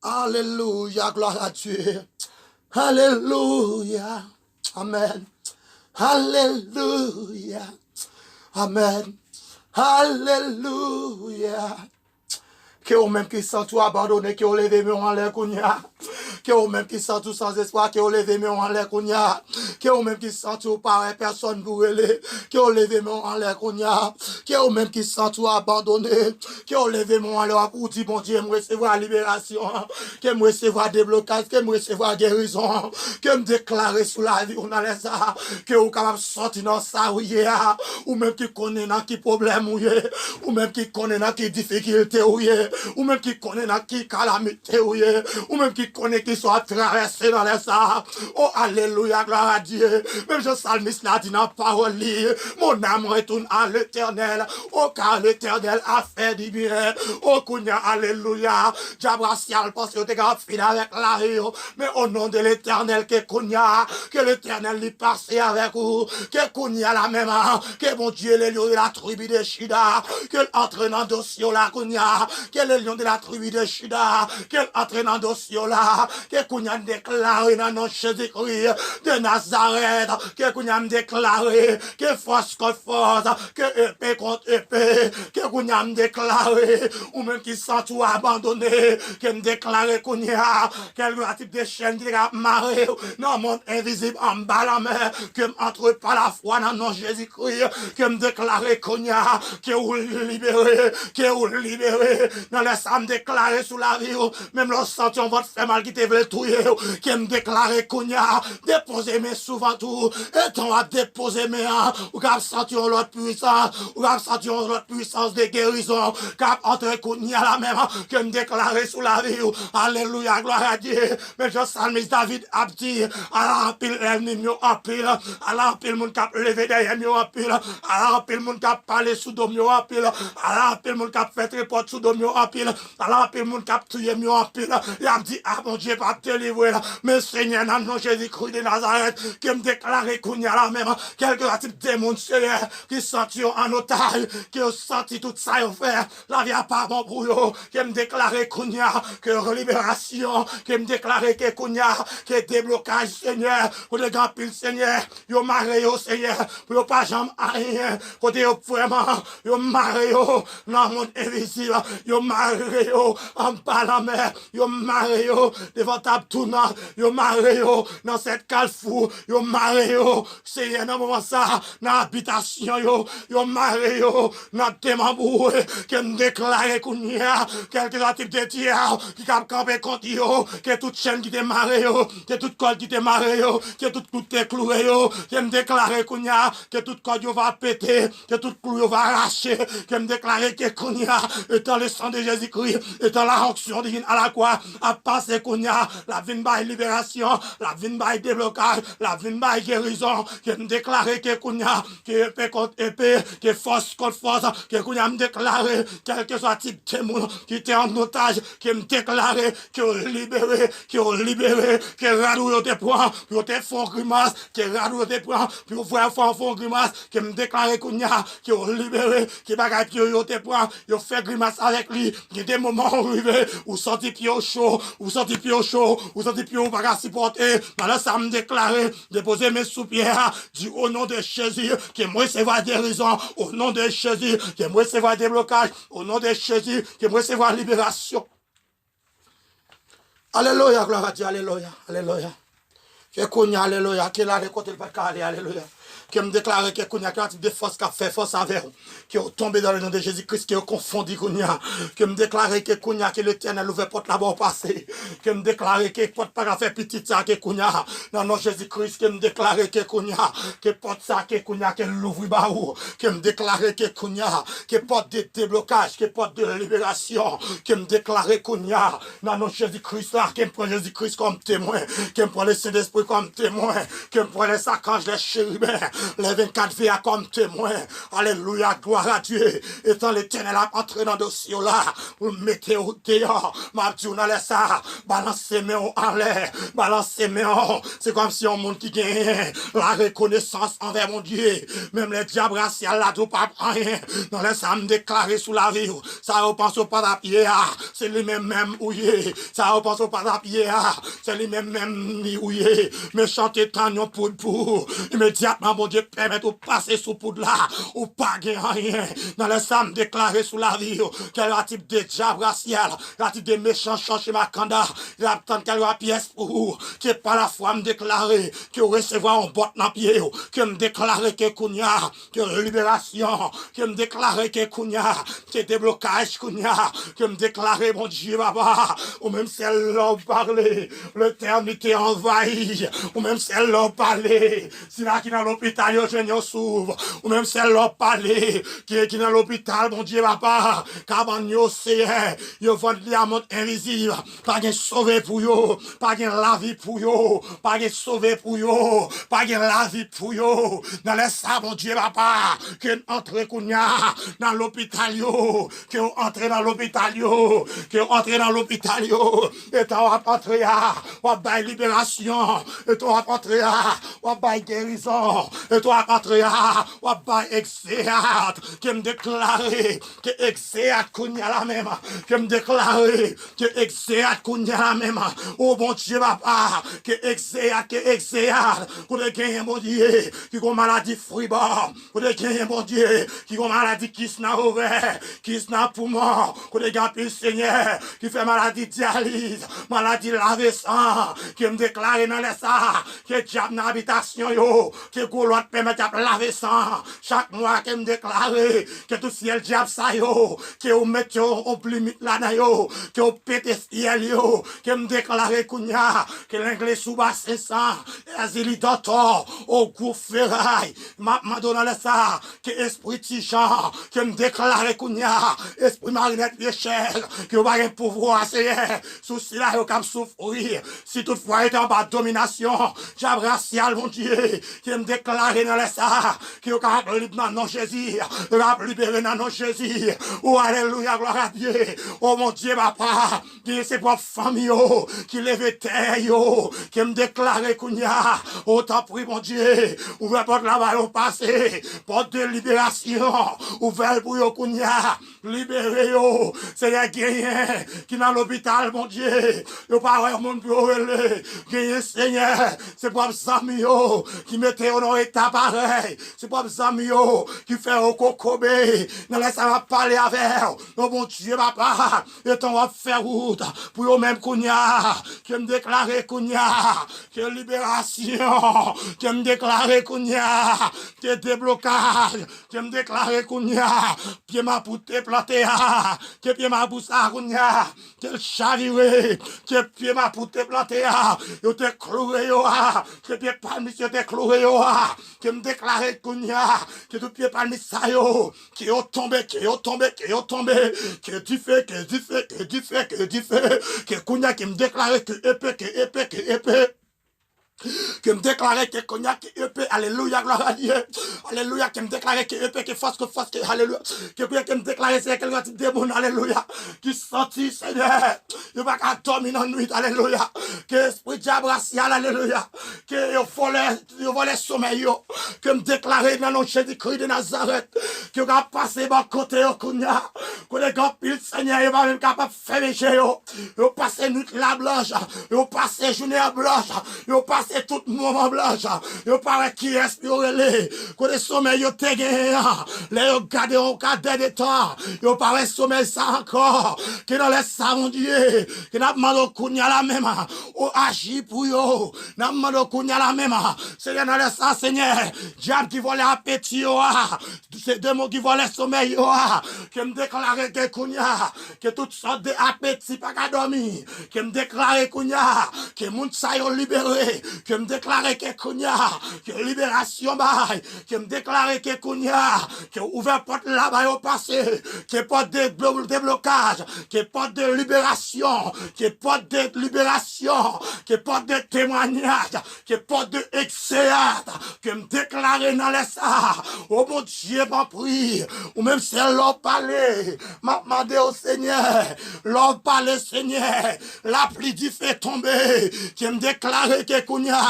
Alléluia, gloire à Dieu. Alléluia. Amen. Alléluia. Amen. Alléluia. Que au même qui sent tout abandonné, que au levé mais en l'air kounya. Que au même qui sent tout sans espoir, que au levé mais en l'air kounya. Que au même qui sent tout pareil personne pour aller. Que au levé mais en l'air kounya. Que au même qui sent tout abandonné. Que au levé mais en l'air pour dire bon Dieu, me recevoir libération. Que me recevoir déblocage, que me recevoir guérison. Que me déclarer sous la vie, on a les ça. Que au capable sortir dans ça, oui, ou même qui connaît dans qui problème, oui, ou même qui connaît dans qui difficulté, oui, ou même qui connaît dans qui calamité, oui, ou même qui connaît qui soit traversé dans les ça. Oh, alléluia, gloire à Dieu. Même je salmiste l'a dit dans la parole, mon âme retourne à l'éternel. Oh, car l'éternel a fait du bien. Oh, Kounia, alléluia. Diabrasial, parce que t'es grand fini avec la rio. Mais au nom de l'éternel, que Kounia, que l'éternel lui passe avec vous. Que Kounia la même, que mon Dieu, les lions de la tribu de Shida, que l'entraînant dossier la Kounia, que les lions de la tribu de Shida, que l'entraînant dossier là, que Kounia déclaré dans nos Jésus-Christ de Nazareth, que Kounia déclaré, que force contre force, que épée contre épée, que Kounia déclaré, ou même qui sont tout abandonné, que me déclaré Kounia, quel type de chaîne qui a marré, dans le monde invisible en bas la mer, que m'entre par la foi dans nom Jésus-Christ, que me déclaré Kounia, que vous libérez, dans les âmes déclarées sous la vie, même le sentiment votre fait mal qui te veut tuer, que me déclaré Kounia, déposez mes souvent tout, et on va déposer mes ou qu'à sentir l'autre puissance, ou qu'à sentir l'autre puissance de guérison, qu'à entrer Kounia la même, que me déclaré sous la vie, alléluia, gloire à Dieu, mais je salmis David a dit, à la pile ennemi en pile, à la pile mon cap levé derrière mieux en pile, à la pile mon cap parler sous domio en pile, à la pile mon cap fait report sous domio en pile, à la pile mon cap tuer mieux en pile, il a dit, ah mon Dieu, pas te délivrer là, mais Seigneur, dans le nom Jésus-Christ de Nazareth, qui me déclaré qu'on y a la même, quelques types de démons, Seigneur, qui sentent en otage, qui ont senti tout ça, ils ont fait, la vie a pas bon pour eux, qui me déclaré qu'on y a, que libération, qui me déclaré qu'on y a, que déblocage, Seigneur, pour les grands piles, Seigneur, ils marré, Seigneur, pour pas jamais rien, côté vraiment, ils marré, dans le monde invisible, ils marré, en bas la mer, ils marré, devant ta tournant, ils marré, dans cette calfou, ils marré, Seigneur, dans le moment ça, dans l'habitation, ils marré, dans démembré, qui me déclaré qu'on y a, quelques types de tiers, qui cap camper contre eux, que toute chaîne qui te marré, que toute corde qui te marré, que toute clou te cloué, que me déclaré qu'on y a, que toute corde va péter, que toute clou va arracher, que me déclaré que qu'on y a, étant le sang de Jésus-Christ, étant la onction divine à la croix, à passer qu'on y a, la vine by libération, la vine by déblocage, la vine by guérison, que me déclaré que qu'on y a, que épée contre épée, que force contre force, que qu'on y a me déclaré, quel que soit type de monde qui était en otage, que me déclaré, que libéré, que radouille te prend, pour te font grimace, que radouille te prend, pour voir font grimace, que me déclaré qu'on y a, que libéré, que bagaille yo te prend, yo fait grimace avec lui, il y a des moments arrivés, ou sorti pied chaud, ou sorti pied pas qu'à supporter, maintenant ça me déclaré, déposer mes sous-pierres, dit au nom de Jésus, que moi c'est voir guérison, au nom de Jésus, que moi c'est voir déblocage, au nom de Jésus, que moi c'est voir libération. Alléluia, gloire à Dieu, alléluia, alléluia. Que Kounia, alléluia, qu'il a récolté le pas calé, alléluia. Qui me déclare que Kounia, qui a de force qui a fait force avec vous, qui est tombé dans le nom de Jésus-Christ, qui est confondu Kounia, qui me déclare que Kounia, que l'Éternel ouvre porte là-bas passé, qui me déclare que porte pas fait petit ça, que Kounia, dans le nom de Jésus-Christ, qui me déclare que Kounia, que porte ça, que Kounia, que l'ouvre baou, qui me déclare que Kounia, que porte de déblocage, que porte de libération, qui me déclare Kounia, dans le nom de Jésus-Christ là, qui me prend Jésus-Christ comme témoin, qui me prend le Saint-Esprit comme témoin, qui me prend les archanges, les chérubins, les 24 veillent comme témoins. Alléluia, gloire à Dieu. Étant l'Éternel a entré dans le dossier là, vous mettez au dehors, m'a dit on allait ça, balancez mes en l'air, balancez mes en. C'est comme si on monde qui gagne la reconnaissance envers mon Dieu. Même les diables raciales là, tout pas rien. Dans les âmes déclarées sous la vie, ça on pense au pas d'appuyer, c'est lui-même même ouillé. Ça on pense au pas d'appuyer, c'est lui-même même ouillé. Mais chanter tant yon pour immédiatement, mon Dieu, permet de passer sous poudre là, ou pas gagner rien. Dans les âmes déclarées sous la vie, quel type de diable racial, quel type de méchant change ma canda, il a tant qu'elle a pièce pour vous, qui par la foi me déclarer, que recevoir un bot dans pied, que me déclarer que Kounia, que libération, que me déclarer que Kounia, que déblocage Kounia, que me déclarer, mon Dieu, papa, ou même celle-là parler, l'éternité envahie, ou même celle-là parler, si là qui dans l'hôpital, yo je s'ouvre, ou même celle-là parler, qui dans l'hôpital, mon Dieu, papa, caban yo c'est, yo vend diamant invisible, pas de sauver pour yo, pas de la vie pour yo, pas de sauver pour yo, pas de la vie pour yo, dans les sables, mon Dieu, papa, que entre kounya, dans l'hôpital yo, que entre dans l'hôpital yo, que entre dans l'hôpital yo, et t'as rentré à, ou bail libération, et t'as rentré à, ou bail guérison, et t'as rentré à, ou bail exéat, que me déclarer, que exéat kounya la même, que me déclarer, que exéat kounya la même, oh bon Dieu papa, que exéat, qu'on ait gagné mon Dieu, qui ont maladie fribord, qu'on ait gagné mon Dieu, qui ont maladie qui se n'a ouvert, qui se n'a poumon, qu'on ait gagné Seigneur, qui fait maladie dialyse, maladie lavé sang, qui me déclare dans les ça, que diable dans l'habitation yo, que goulotte permet de laver sang, chaque mois qui me déclare, que tout ciel diable ça yo, que vous mettez au limite là yo, que vous pétez ciel yo, que me déclare kounya, que l'anglais sous bas 500, Azili docteur, au gros ferraille, ma donne les ça, que esprit tijan, que me déclare kounya, esprit marinette Michel, que vous avez un pouvoir, c'est sous cela yo comme souffrir, si toutefois est en bas de domination, diable racial mon Dieu, qui me déclare dans les ça, que vous avez libre dans non Jésus, vous avez libéré dans non Jésus, oh alléluia, gloire à Dieu, oh mon Dieu papa, qui c'est pour famille qui lève terre yo, qui me déclare kounya, oh t'en prie mon Dieu, ouvre porte là-bas au passé, porte de libération, ouvre pour yo kounya, libéré yo, c'est les guerriers qui dans l'hôpital mon Dieu, yo pas ouais mon pour relé, guerrier Seigneur, c'est pour amis yo, qui mettez au état pareil, c'est pour amis yo, qui fait au cocobé, dans les ça va parler avec, oh mon Dieu papa, et on va faire route, pour yo même kounya, qui me déclare kounya, que libération, qui me déclare kounya, que déblocage, qui me déclare kounya, pied ma pouté planté, que pied ma boussa kounya, que chaviré, que pied ma pouté planté, yo te cloué yo, que pied palmis yo te cloué yo, que me déclare kounya, que tout pied palmis sa yo, qui yo tombé, que tu fais, que kounya qui me déclare que épée, que me déclarer que cognac qui épée, alléluia, gloire à Dieu, alléluia, que me déclarer que épée, que force, alléluia, que me déclarer c'est quelqu'un qui démon, alléluia, qui sentit, Seigneur, il va qu'à dormir dans la nuit, alléluia, que esprit diable racial, alléluia, que il volait sommeil, que me déclarer dans le Jésus-Christ de Nazareth, que va passer par côté, cognac, que les gars pile, Seigneur, il va même capable de faire mécher, il passe nuit la blanche, il passe journée blanche, il passe c'est tout moment blanche. Yo paraît qui respire que le sommeil yo te gagné. Les yo gardé au cadre de temps. Yo paraît sommeil ça encore. Que dans les savons Dieu. Que n'a demandé kounya la même. O agit pour yo. N'a demandé kounya la même. Seigneur dans les ça Seigneur. Diable qui vole appétit yo. C'est deux mots qui volent sommeil yo. Que me déclarer que kounya. Que toutes sortes de appétit pas qu'à dormir. Que me déclarer kounya. Que moun sa yo libéré. que me déclarer que Kounia, que libération bail, que me déclarer que Kounia, que ouvert porte là-bas au passé, que porte de déblocage, que porte de libération, que porte de libération, que porte de témoignage, que porte de excellence, que me déclarer dans les ça, oh mon Dieu, m'a pris, ou même si l'on parlait, m'a demandé au Seigneur, l'on parlait Seigneur, la pluie du fait tomber, qui me déclarer que Kounia,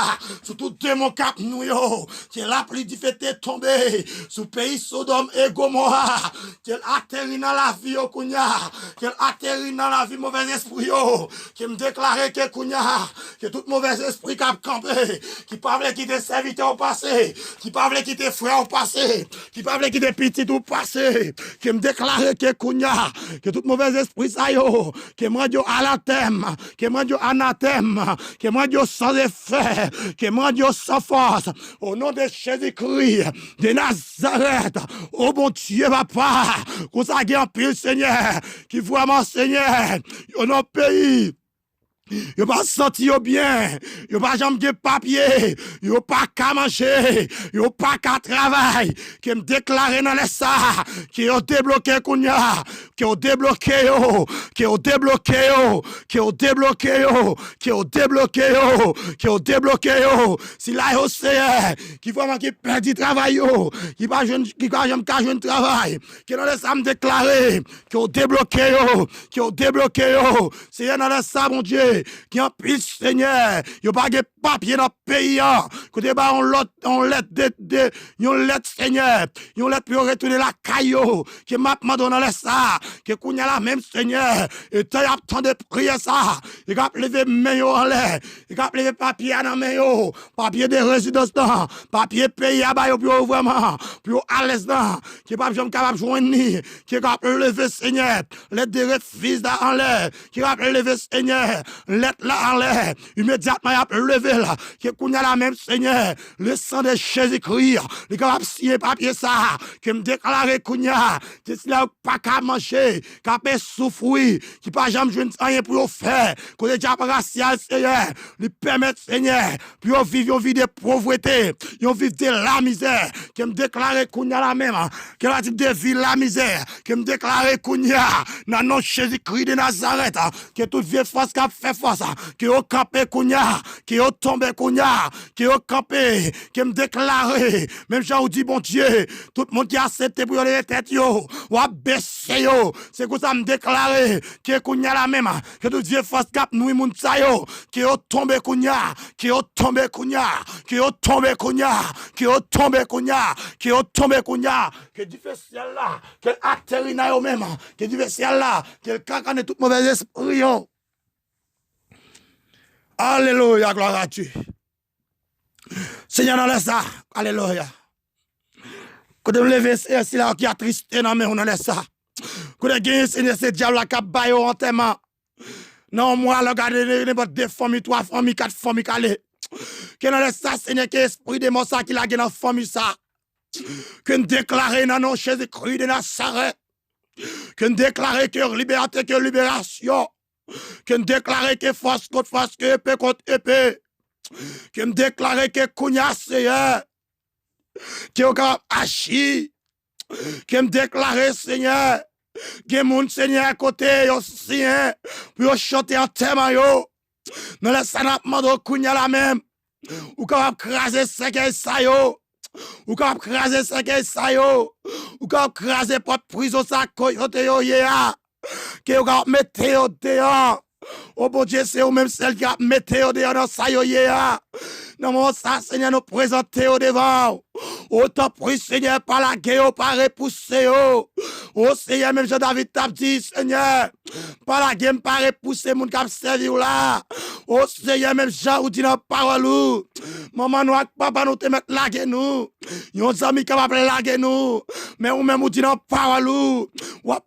sur tout démon cap nous yo, que la pluie du fait est tombée, sous pays Sodome et Gomorrha, qu'elle atterrit dans la vie au Kounia, qu'elle atterrit dans la vie mauvais esprit yo, qui me déclarer que Kounia, que tout mauvais esprit cap campé, qui parlait qui te serviteur au passé, qui parlait qui te frère au passé, qui parlait qui te petit au passé, qui me déclarer que Kounia, que tout mauvais esprit ça yo, que moi yo anathème, que moi yo anathème, que moi yo sans effet, que moi yo sans force, au nom de Jésus-Christ, de Nazareth, oh bon Dieu papa, qu'on s'agit en pile Seigneur, qui vraiment Seigneur, au nom pays, yo pas senti yo bien, yo pas jamais de papier, yo pas qu'à manger, yo pas qu'à travail, qui me déclarer dans les ça, qui ont débloqué kounya, qui ont débloqué yo, qui ont débloqué yo, qui ont débloqué yo, qui ont débloqué yo, qui ont débloqué yo, si là yo c'est qui vraiment qui perd du travail yo, qui pas jeune qui pas jamais qu'à jeune travail, qui dans les ça me déclarer, qui ont débloqué yo, qui ont débloqué yo, c'est dans les ça mon Dieu qui en pile Seigneur, yo pas de papier dans le pays, côté ba on lettre de yon lettre Seigneur, yon lettre pour retourner la caillou, qui m'a demandé dans les ça, que kounya la même Seigneur, et t'as attend de prier ça, il a levé main yo en l'air, il a levé papier dans main yo, papier de résidence dans, papier pays à ba yo pour vraiment, pour à l'aise dans, qui pas jamais capable joindre ni, qui a levé Seigneur, lettre de refus en l'air, qui a levé Seigneur, lettre là en l'air, immédiatement il a levé là, qui kounya la même Seigneur, le sang de Jésus-Christ, il capable signer papier ça, qui me déclarer kounya, que si là pas qu'à manger, qu'à pas souffrir, qui pas jamais jouer rien pour faire, que les diable racial Seigneur, lui permettre Seigneur, pour vivre une vie de pauvreté, une vie de la misère, qui me déclarer kounya la même, que la type de vie la misère, qui me déclarer kounya, dans nom Jésus-Christ de Nazareth, que toute vieille force qui a fait force, qui au campé kounya, qui au tombé kounya, qui au campé, qui me déclarer, même Jean dit bon Dieu, tout le monde qui a accepté pour les têtes yo, ou a baissé yo, c'est que ça me déclarer, que kounya la même, que toute vieille force qui a nous moun sa yo, qui au tombé kounya, qui au tombé kounya, qui au tombé kounya, qui au tombé kounya, qui au tombé kounya, que du ciel là, que atterrit na yo même, que du ciel là, que cacane tout mauvais esprit yo. Alléluia, gloire à Dieu. Seigneur, dans ça, alléluia. Quand on lève, c'est là qui a tristé dans on laisse ça. Quand on gagne, Seigneur, c'est diable qui a baillé en témoin. Non, moi, regardez, n'importe deux familles, trois familles, quatre familles, calé. Que on laisse ça, Seigneur, que l'esprit de mon ça qui l'a gagné dans la famille, ça. Que nous déclarer dans nos Jésus-Christ de Nazareth. Que nous déclarer que liberté, que libération. Que nous déclarer que force contre force, que épée contre épée. Que nous déclarer que kounya Seigneur. Que nous agir. Que nous déclarer Seigneur. Que moun Seigneur à côté, yo Seigneur. Pour chanter en thème, yo. Dans le sanapement de kounya la même. Ou capable craser ce ça yo. Ou capable craser ce ça yo. Ou capable craser porte prison ça côté yo ya. Que vous mettez au dehors. Oh bon Dieu, c'est vous même celle qui a mettez au dehors dans ça yo ya. Non, mon ça, Seigneur, nous présenter au devant. Autant prie, Seigneur, par la guerre, par repousser. Oh, Seigneur, même Jean-David t'a dit, Seigneur, par la guerre, par repousser, mon cap servir là. Oh, Seigneur, même Jean, ou dit dans la parole. Maman, nous, papa, nous te mettre la guerre, nous. Yon amis capable de la guerre, nous. Mais ou même, ou dit dans la parole. Ou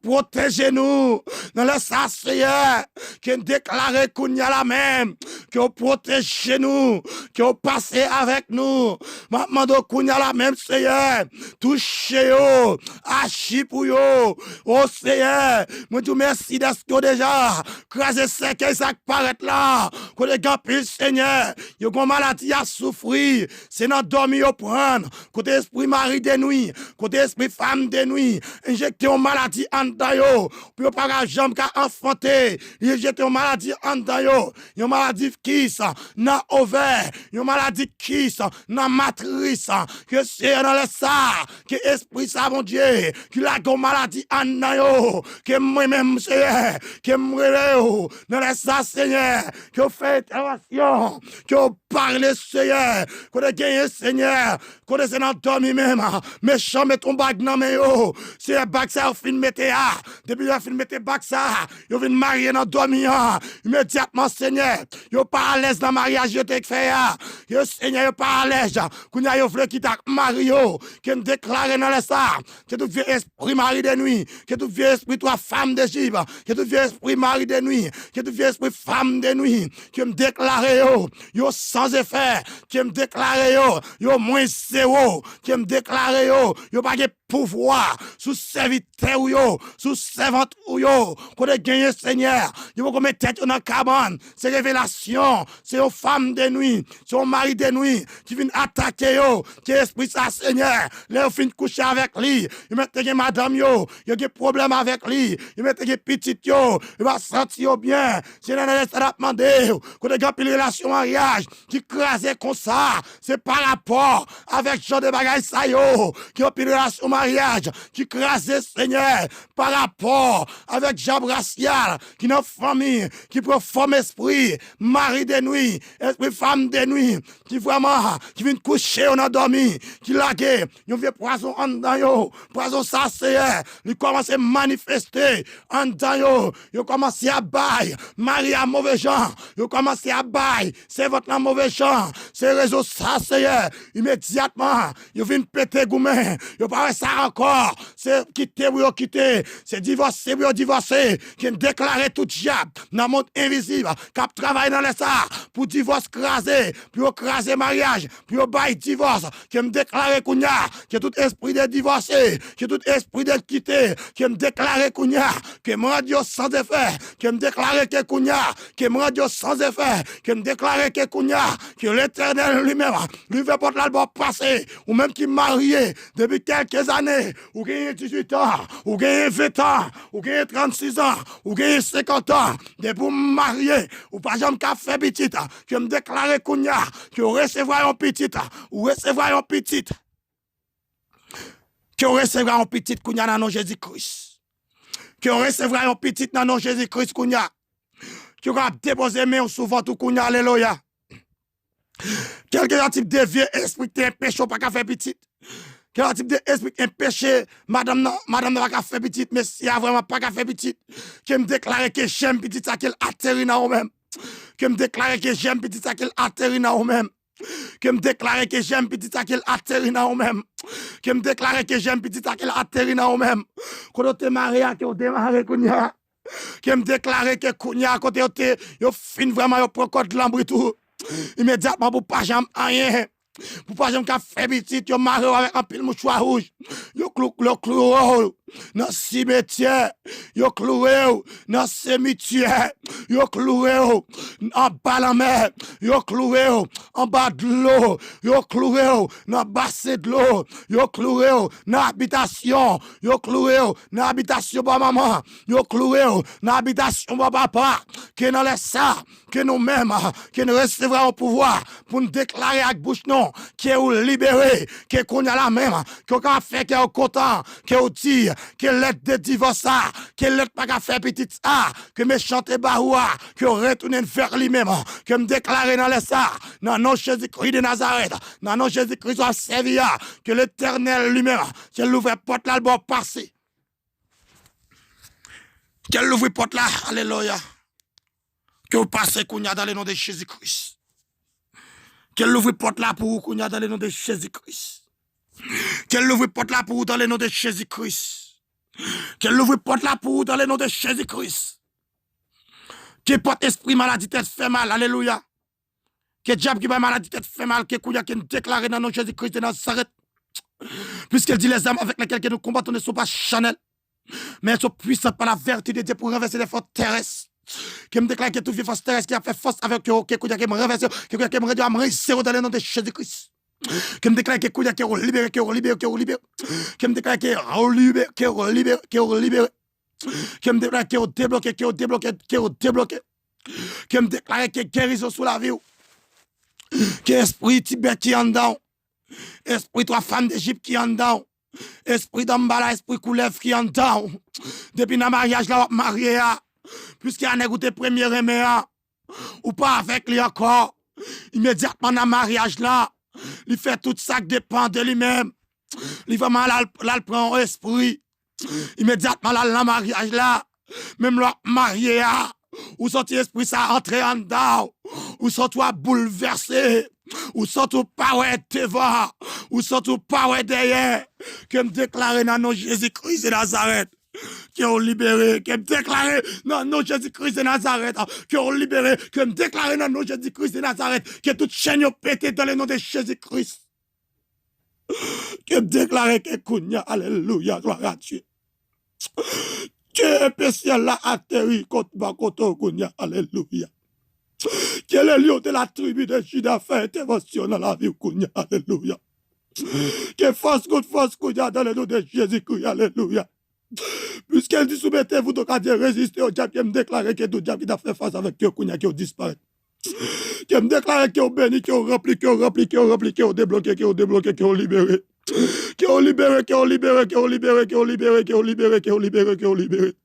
protéger nous. Dans le ça, Seigneur, qui déclare déclarer qu'on y a la même, que vous protégez nous, que vous passez avec nous. Maintenant, qu'on y a la même, Seigneur, touchez yo, agis pour yo, oh Seigneur, moi te merci d'être déjà, crasé sec et ça paraît là, que les gars pile Seigneur, yo gon maladie à souffrir, c'est dans dormir au prendre, côté esprit mari de nuit, côté esprit femme de nuit, injecter une maladie en dedans yo, puis pas jambe ka enfanter, injecter une maladie en dedans yo, une maladie qui ça, dans ovaire, une maladie qui ça, dans matrice, que c'est dans le ça, que esprit ça mon Dieu, que la gon maladie en dedans yo, que moi-même Seigneur, que moi dans le ça Seigneur, que fait intervention, que parle Seigneur, que gagner Seigneur, que c'est dans dormir même, méchant met ton bague dans mes yo, c'est bague ça au fin mettre depuis la fin mettre bague ça, yo vinn marier dans dormir immédiatement Seigneur, yo pas à l'aise dans mariage yo te fait yo Seigneur yo pas à l'aise, kounya yo vle quitter Mario, que me déclarer dans le ça, que tout vieux esprit mari de nuit, que tout vieux esprit toi femme d'Égypte, que tout vieux esprit mari de nuit, que tout vieux esprit femme de nuit, que me déclarer yo sans effet, que me déclarer yo moins zéro, que me déclarer yo pas de pouvoir sous serviteur ou yo, sous servante ou yo, qu'on ait gagné Seigneur, yo qu'on met tête dans cabane, c'est révélation, c'est aux femmes de nuit, c'est aux maris de nuit qui viennent attaquer yo, qui esprit ça Seigneur, les fin coucher avec lui, ils mettent que madame yo des problèmes avec lui, ils mettent que petit yo, il va sentir bien, c'est dans les ça demander, qu'on ait une relation mariage qui crase comme ça, c'est par rapport avec Jean de bagaille ça yo, qui ont une relation mariage qui crase Seigneur par rapport avec Jean Brassial qui n'a famille qui prend forme esprit mari de nuit esprit femme de nuit qui vraiment qui vient coucher on a dormi qui lague yon vieux poison en dedans yo poison ça Seigneur il commence à manifester en dedans yo commence à bailler mari à mauvais gens yo commence à bailler c'est votre mauvais gens c'est réseau ça Seigneur immédiatement yo vient péter goumen yo pas ça encore, c'est quitter ou quitter, c'est divorcer ou divorcer, qui déclare tout diable dans le monde invisible, qui travaille dans les ça, pour divorce craser, pour craser mariage, pour bail divorce, qui me déclare kounya, que tout esprit de divorcer, que tout esprit de quitter, qui me déclare kounya, que me radio sans effet, qui me déclare que kounya, que me radio sans effet, qui me déclare que kounya, que l'Éternel lui-même, lui fait porte l'album passé, ou même qui marié depuis quelques années, ou gagnez 18 ans, ou gagnez 20 ans, ou gagnez 36 ans, ou gagnez 50 ans, de pour marier, ou pas jamais qu'à faire petit, que me déclarer kounya, que recevoir un petit, ou recevoir un petit, que recevoir un petit kounya dans nom Jésus-Christ, que recevoir un petit dans nom Jésus-Christ kounya, que va déposer main souvent tout kounya, alléluia. Quel type de vieux esprit qui péché pas qu'à faire petit. Quel type d'esprit qui péché, madame n'a pas fait petit, mais si a vraiment pas fait petit, qui me déclare que j'aime petit ça qu'elle atterrit dans vous-même. Qui me déclare que j'aime petit ça qu'elle atterrit dans vous-même. Qui me déclare que j'aime petit ça qu'elle atterrit dans vous-même. Qui me déclare que j'aime petit ça qu'elle atterrit dans vous-même. Quand on te marie, que on démarre kounya. Qui me déclare que kounya côté yo fin vraiment yo prend code l'ambri tout. Immédiatement pour pas jamais rien. Pour pas jamais faire petit, yo marre avec un pile mouchoir rouge. Yo clou dans cimetière, yo cloué dans cimetière, yo cloué en bas la mer, yo cloué en bas de l'eau, yo cloué dans bassin de l'eau, yo cloué dans habitation, yo cloué dans habitation ba maman, yo cloué dans habitation ba papa, que dans les ça, que nous-mêmes, que nous recevrons au pouvoir pour nous déclarer avec bouche non, que nous libérer, que qu'on a la même, que qu'on fait que nous content, que nous dit que l'aide de divorce, que l'aide pas qu'à faire petit ça, que méchant et baroua, que retourne vers lui-même, que me déclarer dans les ça, dans nom Jésus-Christ de Nazareth, dans nom Jésus-Christ soit servi, que l'Éternel lui-même, qu'elle l'ouvre porte là, le bon passé. Qu'elle l'ouvre porte là, alléluia. Que vous passez qu'on y a dans le nom de Jésus-Christ. Qu'elle l'ouvre porte là pour vous qu'on y a dans le nom de Jésus-Christ. Qu'elle l'ouvre porte là pour vous dans le nom de Jésus-Christ. Qu'elle l'ouvre porte là pour vous dans le nom de Jésus-Christ. Que porte esprit maladie tête fait mal, alléluia. Que diable qui va maladie tête fait mal, que kouya qui déclaré dans nos Jésus-Christ de Nazareth. Puisqu'il dit les âmes avec lesquelles nous combattons ne sont pas charnelles, mais elles sont puissantes par la vertu de Dieu pour renverser les forces terrestres. Qui me déclare que toute force terrestre qui a fait force avec eux, qui me renverse, qui me réduit à me réussir dans le nom de Jésus-Christ. Qui me déclare que qui est libéré, qui est libéré, qui est libéré. Qui me déclare que libéré, qui est libéré, qui est libéré. Qui me déclare que débloqué, qui est débloqué, qui est débloqué. Qui me déclare que guérison sous la vie. Que esprit Tibet qui est en dedans. Esprit trois femmes d'Égypte qui est en dedans. Esprit d'Ambala, esprit Koulev qui est en dedans. Depuis le mariage, là, marié, puisqu'il y a un écouté premier aimé, ou pas avec lui encore, immédiatement dans le mariage, là, il fait tout ça qui dépend de lui-même. Il vraiment là, il prend esprit. Immédiatement là, dans le mariage, là, même le marié, ou sorti esprit, ça entrer en dedans, ou sorti bouleversé. Ou surtout pas ouais devant, ou surtout pas ouais derrière, que me déclarer dans nos Jésus-Christ de Nazareth, qui ont libéré, que me déclarer dans nos Jésus-Christ de Nazareth, qui ont libéré, que me déclarer dans nos Jésus-Christ de Nazareth, que toute chaîne ont pété dans le nom de Jésus-Christ. Que me déclarer que Kounia, alléluia, gloire à Dieu. Dieu spécial là atterri contre Bakoto Kounia, alléluia. Quel est le lieu de la tribu de Juda fait intervention dans la vie Kounia, alléluia. Que force contre force Kounia dans le nom de Jésus-Christ, alléluia. Puisqu'elle dit soumettez-vous donc à Dieu, résistez au diable qui me déclare que tout diable qui a fait face avec Kounia qui a disparu. Qui me déclare qui ont béni, qui ont rempli, qui ont rempli, qui ont rempli, qui ont débloqué, qui ont débloqué, qui ont libéré. Qui ont libéré, qui ont libéré, qui ont libéré, qui ont libéré, qui ont libéré, qui ont libéré, qui ont libéré.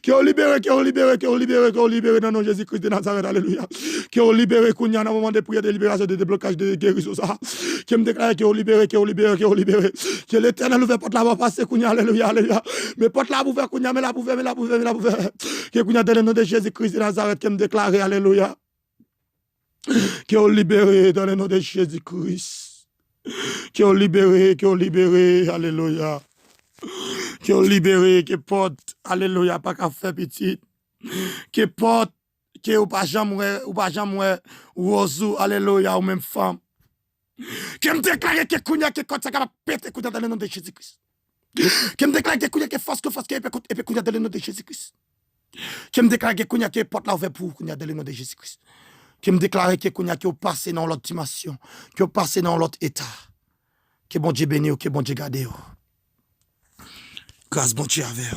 Qui ont libéré, qui ont libéré, qui ont libéré, qui ont libéré dans le nom de Jésus-Christ de Nazareth, alléluia. Qui ont libéré, Kounia, dans le moment de prière, de libération, de déblocage, de guérison, ça. Qui me déclare qui ont libéré, qui ont libéré, qui ont libéré. Que l'éternel ouvre porte là-bas, passer, Kounia, alléluia, alléluia. Mais porte là, ouvert, Kounia, mais la ouvert, mais la ouvert, mais la ouvert. Que Kounia, dans le nom de Jésus-Christ de Nazareth, qui me déclare, alléluia. Qui ont libéré dans le nom de Jésus-Christ. Qui ont libéré, alléluia. Qui ont libéré, qui porte, alléluia, pas qu'à faire petit. Qui porte, qui ou pas jamais, ou ozu, alléluia, ou même femme. Qui me déclare que Kounia, qui compte ça capable péter Kounia dans le nom de Jésus-Christ. Qui me déclare que Kounia, qui force, qui épée Kounia dans le nom de Jésus-Christ. Qui me déclare que Kounia, qui porte la ouverte pour Kounia dans le nom de Jésus-Christ. Qui me déclare que Kounia, qui est passé dans l'autre dimension, qui est passé dans l'autre état. Que bon Dieu béni, que bon Dieu garde. Grâce bon Dieu avec.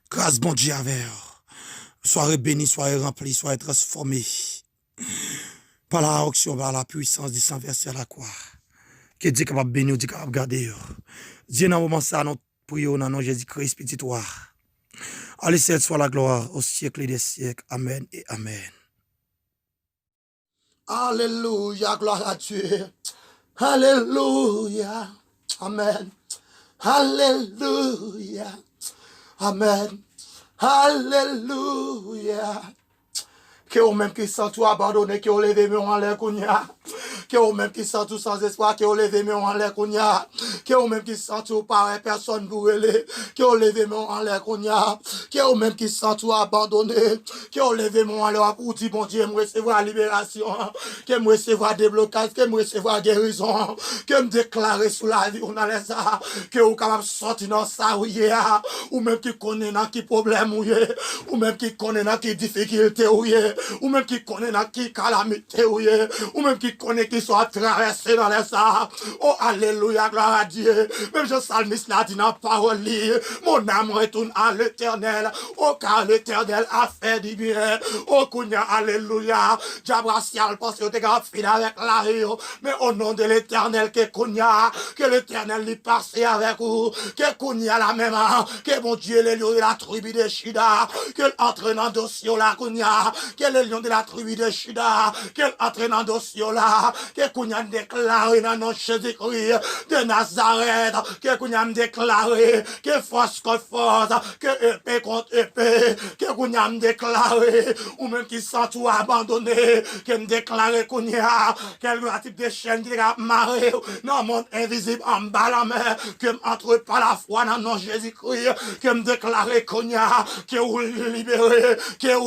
Grâce bon Dieu avec. Soyez bénis, soyez remplis, soyez transformés. Par la onction, par la puissance du sang versé à la croix. Que Dieu capable de bénir, Dieu capable de garder. Dieu dans le moment ça, nous prions dans nom de Jésus-Christ, petit toi. Allez, celle soit la gloire au siècle des siècles. Amen et amen. Alléluia, gloire à Dieu. Alléluia. Amen. Alléluia. Amen. Alléluia. Que ou même qui sent tout abandonné, que ou levé mais en l'air kounia. Que ou même qui sent tout sans espoir, que ou levé mais en l'air kounia. Que ou même qui sent tout par personne pour aller. Que ou levé mais en l'air kounia. Que ou même qui sent tout abandonné. Que ou levé mais en l'air pour dire bon Dieu, me recevoir libération. Que me recevoir déblocage, que me recevoir guérison. Que me déclarer sous la vie, on a les ça. Que ou capable sortir dans ça, oui, ou même qui connaît dans qui problème, oui, ou même qui connaît dans qui difficulté, oui. Ou même qui connaît dans qui calamité, ou même qui connaît qui soit traversé dans les ça. Oh, alléluia, gloire à Dieu. Même je salmiste l'a dit dans la parole, mon âme retourne à l'éternel. Oh, car l'éternel a fait du bien. Oh, Kounia, alléluia. Diabracial, parce que t'es fini avec la vie. Mais au nom de l'éternel, que Kounia, que l'éternel lui passe avec vous. Que Kounia la même, que mon Dieu, les lieux de la tribu de Shida, que l'entraîne dans le dossier la Kounia, que le lion de la tribu de Shida, qu'elle entraîne dans le dossier là, que qu'on a déclaré dans notre Jésus-Christ de Nazareth, que qu'on a déclaré que force contre force, que épée contre épée, que qu'on a déclaré, ou même qui sont tout abandonné, que me déclaré qu'on y a, quel type de chaîne qui a marré, dans le monde invisible en bas la mer, que m'entre par la foi dans notre Jésus-Christ, que me déclaré qu'on y a, que vous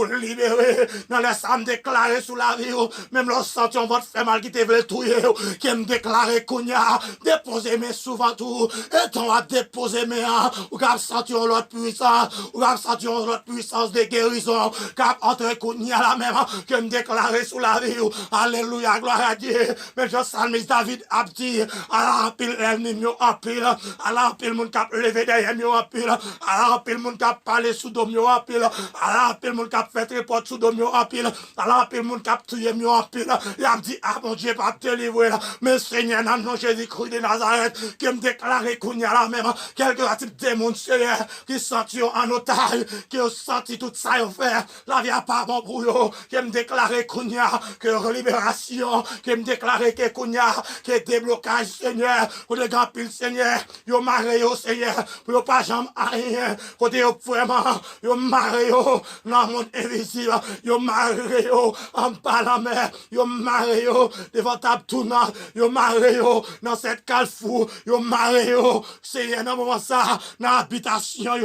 libérez, dans les âmes déclarées sous la vie, même lorsque sentions votre fait mal qui te veut tuer, que me déclaré qu'on y a, déposez mes souvent tout, et ton à déposer mes mains, ou qu'à sentir l'autre puissance, ou qu'à sentir l'autre puissance de guérison, qu'à entrer qu'on y a la même, que me déclaré sous la vie, alléluia, gloire à Dieu, mais je salue David a dit, à l'empile l'ennemi en pile, à l'empile mon cap levé derrière mieux en pile, à l'empile mon cap parler sous domio en pile, à l'empile mon cap fait report sous domio en pile, à l'empile mon cap tuer mieux en pile, il a dit, ah mon Dieu, pas te délivrer, mais Seigneur, dans le nom de Jésus-Christ de Nazareth, qui me déclare qu'on y a la même, quelques types de démons, Seigneur, qui sentent en otage, qui ont senti tout ça, faire, la vie a pas bon pour eux, qui me déclare qu'on y a, que libération, qui me déclare qu'on y a, que déblocage, Seigneur, pour les grands piles, Seigneur, yo marre yo, Seigneur, pour pas jamais rien, côté yo vraiment, yo marre yo, dans le monde invisible, yo marre yo, en bas la mer, yo marre yo, devant ta tournant, yo marre yo, dans cette carrefour, yo marre yo, Seigneur, dans le moment ça, dans l'habitation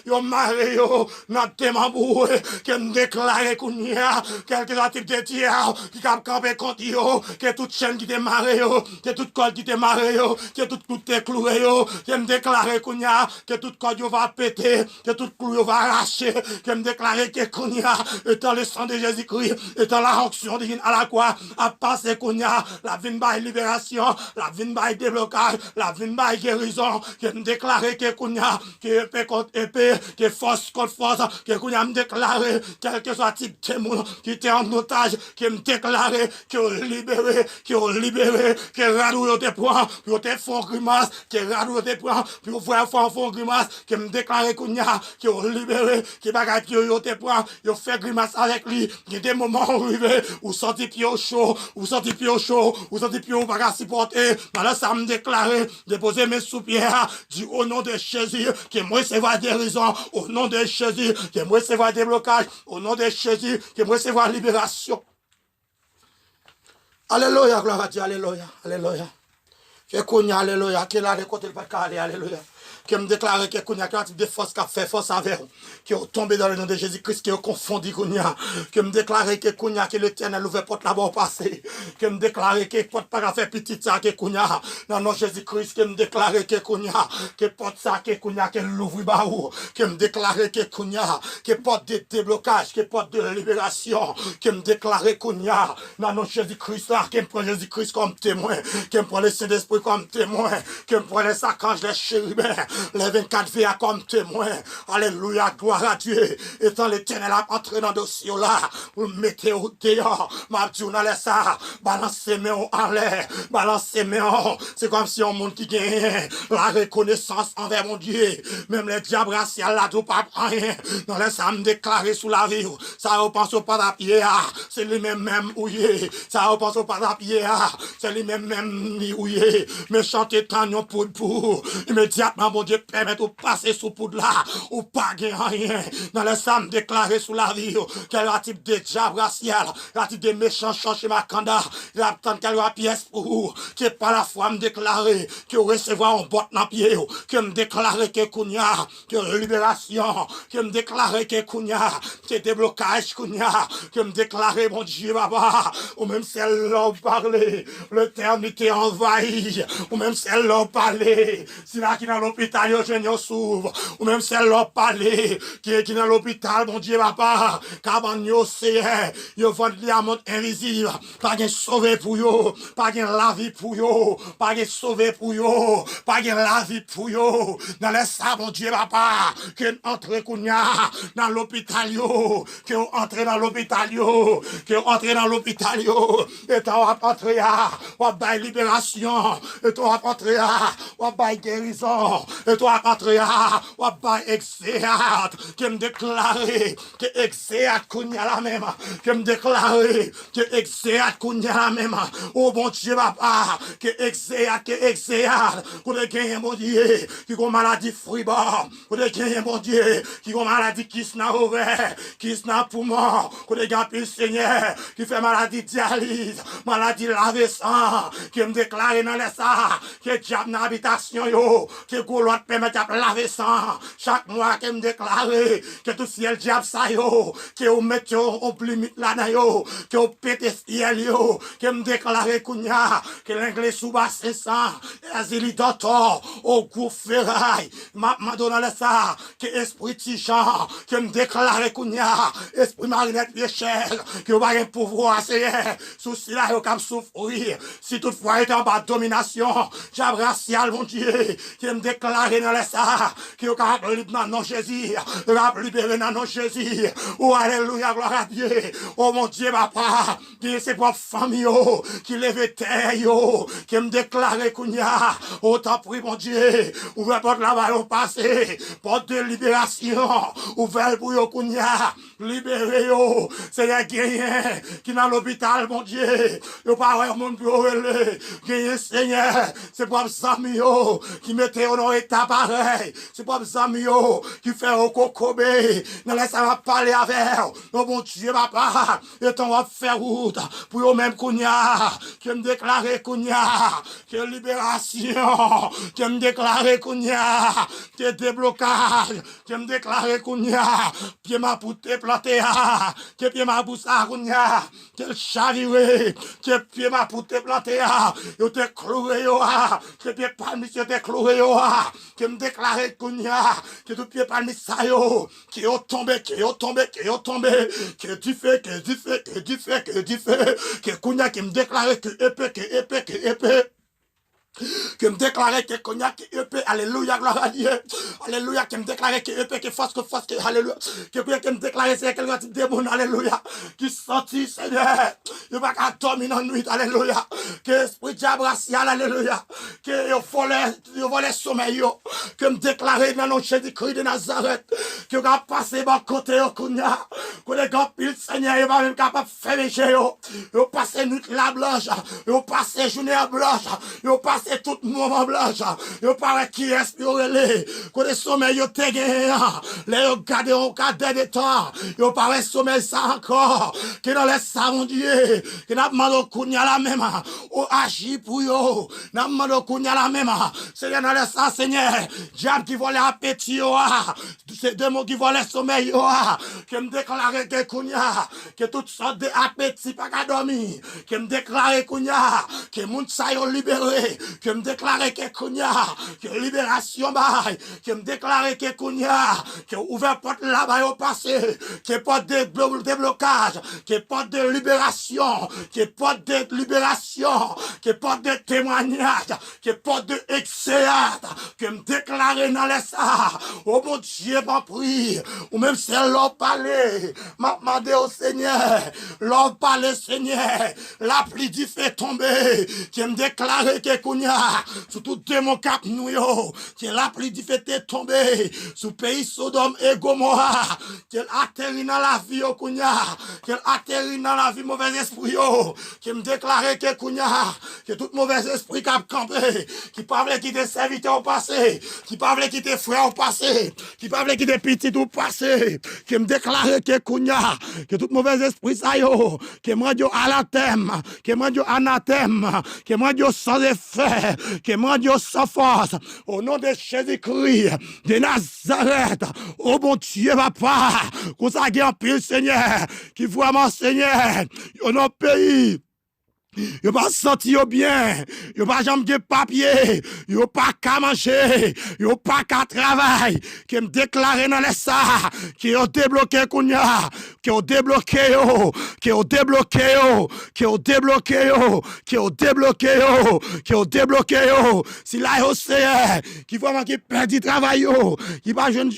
yo marre yo, dans Temambou, qui me déclare qu'on y a, quelques types de tiers, qui cap camper contre yo, que toute chaîne qui te marre yo, que toute corde qui te marre yo, que toute clou te cloué yo, qui me déclare qu'on y a, que toute corde va péter, que toute clou va arracher, qui me déclare que qu'on y a, étant le sang de Jésus-Christ, étant la onction divine à la croix, à passer qu'on y a, la vine by libération, la vine by déblocage, la vine by guérison, qui me déclare que qu'on y a, que épée contre épée, que force contre force, que qu'on y a me déclaré, quel que soit type de monde qui était en otage, qui me déclaré, que libéré, que radouille tes points, que te font grimace, que radouille tes points, que voir font grimace, que me déclaré qu'on y a, que libéré, que bagaille yo tes points, yo fait grimace avec lui, il y a des moments arrivés, où sorti pied chaud, ou sorti pied au bagaille supporter, alors ça me déclaré, déposer mes soupières, du au nom de Jésus, que moi c'est voir guérison, au nom de Jésus, que moi c'est voir déblocage, au nom de Jésus, que moi c'est voir libération. Alléluia, gloire à Dieu, alléluia, alléluia. Que qu'on y a, alléluia, que là, de côté, le pas aller, alléluia. Que me déclare que qu'on y a quel type de force qui a fait force avec vous, qui ont tombé dans le nom de Jésus-Christ, qui ont confondu qu'on y a. Que me déclare que qu'on y a, que l'Éternel ouvre porte là-bas au passé. Que me déclare que porte pas faire petit ça, que qu'on y a. Dans le nom de Jésus-Christ, que me déclare que qu'on y a, que porte ça, que qu'on y a, que l'ouvre baou. Que me déclare que qu'on y a, que porte de déblocage, que porte de libération. Que me déclare qu'on y a. Dans le nom de Jésus-Christ, là, que me prend Jésus-Christ comme témoin. Que me prend le Saint-Esprit comme témoin. Que me prend les archanges, les chérubins. Les 24 VA comme témoin. Alléluia, gloire à Dieu. Étant l'Éternel a entré dans le dossier là, vous mettez au dehors, ma Dieu, on a laissé ça, balancez mes en l'air, balancez mes en. C'est comme si on monde qui gagne la reconnaissance envers mon Dieu. Même les diables raciaux là, tout pas rien. Dans les âmes déclarées sous la vie, ça repense au pas d'appuyer, c'est lui-même ouillé. Ça repense au pas d'appuyer, c'est lui-même ouillé. Mais chanter tant pour immédiatement, mon Dieu, permet de passer sous poudre là, ou pas rien. Dans les âmes déclarées sous la vie, quel type de diable racial, quel type de méchant chez ma canda, il a tant qu'elle a pièce pour vous, qui par la foi me déclarer, que recevoir un botte dans pied, que me déclarer que Kounia, que libération, que me déclarer que Kounia, que déblocage Kounia, que me déclarer mon Dieu, papa, ou même celle là parler, le terme était envahi, ou même celle là parler, si là qui dans l'hôpital, yo jeune s'ouvre, ou même celle là parler, qui est dans l'hôpital, mon Dieu, papa, car yo c'est, yo vend diamant invisible, pas de sauver pour yo, pas de la vie pour yo, pas de sauver pour yo, pas de la vie pour yo, dans les sables, mon Dieu, papa, que entre kounya, dans l'hôpital yo, que entre dans l'hôpital yo, que entre dans l'hôpital yo, et t'as entré à, ou à libération, et t'as entré à, ou à guérison, Et toi, Patria, ou pas exéat, qui me déclare que exéat kounya la même, qui me déclare que exéat kounya la même. Oh bon Dieu, papa, que exéat, qu'on ait gagné, mon Dieu, qui ont maladie fribord, qu'on ait gagné, mon Dieu, qui ont maladie qui se n'a ouvert, qui se n'a poumon, qu'on ait gagné, Seigneur, qui fait maladie dialyse, maladie lavé sang, qui me déclare dans les ça, que diable dans l'habitation, yo, que goulotte permet de laver sang, chaque mois, qui me déclare, que tout ciel diable ça, yo, que vous mettez au limite là, yo, que vous pétez ciel, yo, que me déclare, kounya, que l'anglais sous bas, c'est ça, asili docteur, au goût ferraille, ma donne ça, que esprit tichan, que me déclare, kounya, esprit marinette, Michel, que vous avez un pouvoir, c'est souci là, vous avez souffrir, si toutefois est en bas de domination, j'abracial, mon Dieu, qui me déclare dans les ça, qui vous avez libre dans non Jésus, vous avez libéré dans non Jésus, oh alléluia, gloire à Dieu, oh mon Dieu, papa, qui est ses propres familles, qui lève terre, qui me déclare, kounya, autant prie, mon Dieu, ouvrez porte là-bas, au passé, porte de libération, ouvrez pour yo, kounya, libérez yo, c'est les guerriers qui dans l'hôpital, mon Dieu, yo pas ouais, mon pour guerrier Seigneur, c'est pas amis yo, qui mettez au nom état pareil, c'est pas amis yo, qui fait au cocobé, dans laisse va parler avec, oh mon Dieu, papa, et on va faire route, pour yo même kounya, qui me déclare kounya, que libération, qui me déclare kounya, que déblocage, qui me déclare kounya, pied ma pouté planté, que pied ma boussa kounya, que chaviré, que pied ma pouté planté, yo te cloué yo, que pied palmis yo te cloué yo, que me déclare kounya, que tout pied palmis sa yo, que yo tombé, que du feu, que kounya qui me déclare que épée, que me déclarer que cognac qui épée, alléluia, gloire à Dieu, alléluia, que me déclarer que épée, que force, alléluia, que me déclarer c'est quel type de démon, alléluia, qui sorti, Seigneur, il va qu'à dormir dans la nuit, alléluia, que esprit diabracial, alléluia, que il volait sommeil, que me déclarer dans le Jésus-Christ de Nazareth, que va passer bon côté, cognac, que les gars pile, Seigneur, il va même capable de faire mécher, il passe nuit la blanche, il passe journée blanche, il passe c'est tout moment blanche. Yo paraît qui espiré. Quand les sommeils yo te gagné. Les yo gardé au cadre de temps. Yo paraît sommeil ça encore. Que dans les savons Dieu. Que n'a demandé kounya la même. Ou agit pour yo. N'a demandé kounya la même. Seigneur dans les ça Seigneur. Diable qui vole appétit yo. C'est deux mots qui volent sommeil yo. Que me déclare que kounya. Que toutes sortes d'appétit pas qu'à dormir. Que me déclare kounya. Que moun sa yo libéré. Que me déclarer que kounya, que libération bail, que me déclarer que kounya, que ouvert porte là-bas au passé, que porte de déblocage, que porte de libération, que porte de libération, que porte de témoignage, que porte de exéat, que me déclarer dans les ça, oh mon Dieu, m'a prie, ou même c'est l'homme parler, m'a demandé au Seigneur, l'homme parler Seigneur, la pluie du fait tomber, que me déclarer que kounya, sous tout démon cap nous yo, que la pluie du fait est tombée, sous pays Sodome et Gomorrha, qu'elle atterrit dans la vie yo kounya, qu'elle atterrit dans la vie mauvais esprit yo, qui me déclarait que kounya, que tout mauvais esprit cap campé, qui parlait qui te serviteur au passé, qui parlait qui te frère au passé, qui parlait qui te petit au passé, qui me déclarait que kounya, que tout mauvais esprit ça yo, que moi yo anathème, que moi yo anathème, que moi yo sans effet, que moi Dieu sans force, au nom de Jésus-Christ, de Nazareth, oh mon Dieu, papa, qu'on s'agit en pile, Seigneur, qui voit mon Seigneur, au nom pays. Yo pas senti yo bien, yo pas jamais de papier, yo pas qu'à manger, yo pas qu'à travailler, qui me déclarer dans les ça, qui yo débloqué kounya, qui yo débloqué yo, qui yo débloqué yo, qui yo débloqué yo, qui yo débloqué yo, qui yo débloqué yo, si là yo c'est qui vraiment qui perd travail yo, qui pas jeune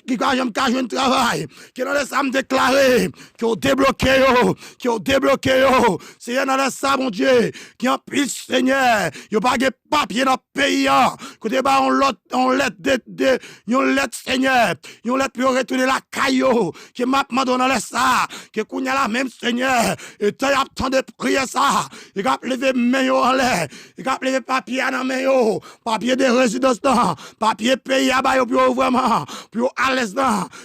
travail, qui dans les ça me déclarer, qui yo débloqué yo, c'est dans les ça mon Dieu. Dieu, qui en pile, Seigneur, yo pas de papier dans le pays, côté bah, on lettre, Seigneur, on lettre pour retourner la caillou, qui m'a demandé dans ça, que kounya la même, Seigneur, et t'as temps de prier ça, il a levé main en l'air, il a levé papier dans main, papier de résidence, papier pays à bas, pour vraiment, pour à l'aise,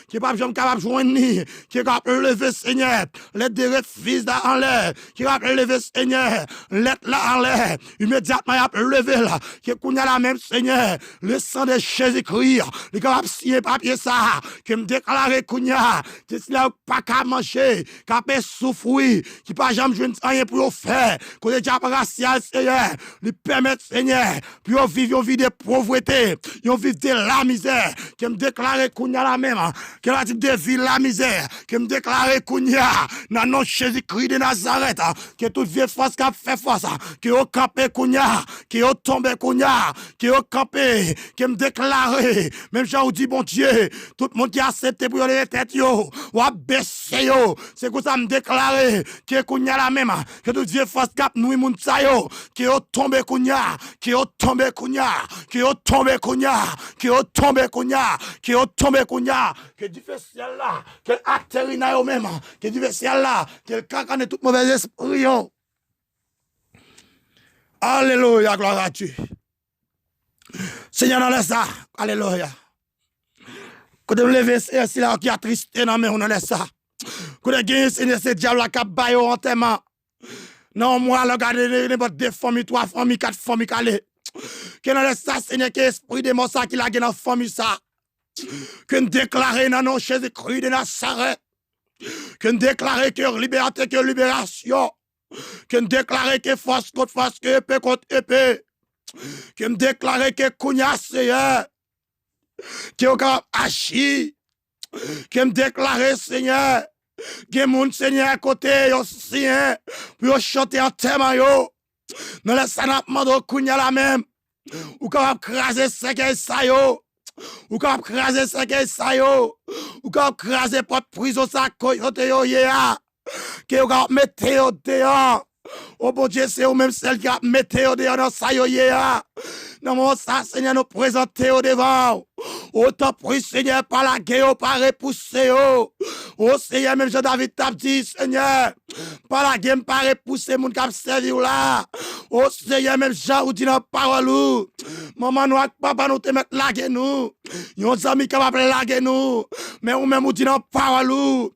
qui pas capable de joindre, qui a levé, Seigneur, lettre de refus en l'air, qui a levé, Seigneur, lettre là en l'air, immédiatement, il a levé là, qui kounya la même, Seigneur, le sang de Jésus-Christ, il est capable de signer papier ça, qui me déclare kounya, que s'il n'a pas qu'à manger, qu'à souffrir, qui pas jamais jouer rien pour faire, qu'on est déjà racial, Seigneur, lui permettre, Seigneur, pour vivre une vie de pauvreté, une vie de la misère, qui me déclare kounya la même, qui a dit de vie la misère, qui me déclare kounya, dans nom Jésus-Christ de Nazareth, que toute vieille force qui a fait force, qui a campé kounya, qui a tombé kounya, qui a campé, qui me déclare, même j'ai dit bon Dieu, tout le monde qui a accepté pour les têtes yo, ou a baissé yo, c'est que ça me déclare, que kounya la même, que toute vieille force qui a nous moun sa yo, qui a tombé kounya, qui a tombé kounya, qui a tombé kounya, qui a tombé kounya, qui a tombé kounya, que du ciel là, que atterrit na yo même, que du ciel là, que cacane tout mauvais esprit yo. Alléluia, gloire à Dieu. Seigneur, dans ça, alléluia. Quand on lève c'est là qui a tristé dans on laisse ça. Quand on gagne Seigneur c'est diable qui a baillé en tellement. Non moi regarder n'importe deux familles, trois familles, quatre familles calé. Que dans ça Seigneur que esprit de mort ça qui la gagne dans famille ça. Que nous déclarer dans nom Jésus-Christ de Nazareth. Que nous déclarer que liberté que libération. Que nous déclarer que force contre force que épée contre épée. Que nous déclarer que kounya Seigneur. Que vous avez agi, que me déclarer, Seigneur, que mon Seigneur à côté, yo Seigneur, pour chanter en thème, yo. Dans le sanapement de Kounya la même, ou capable craser ce ça, yo. Ou capable craser ce ça, yo. Ou capable craser pour prison, ça, coyote, yo, yeah. Que vous capable mettre, yo, dehors. Oh bon Dieu, c'est vous-même celle qui a mettre au dehors dans ça, yo, yeah. Non, mon ça, Seigneur, nous présenter au devant. Autant prie, Seigneur, par la guerre, par repousser, oh. Oh, Seigneur, même Jean-David t'a dit, Seigneur, par la guerre, par repousser, mon cap servir là. Oh, Seigneur, même Jean, ou dit dans la parole, maman, nous, papa, nous te mettre la guerre, nous. Yon amis capable la guerre, nous. Mais ou même, ou dit dans la parole, ou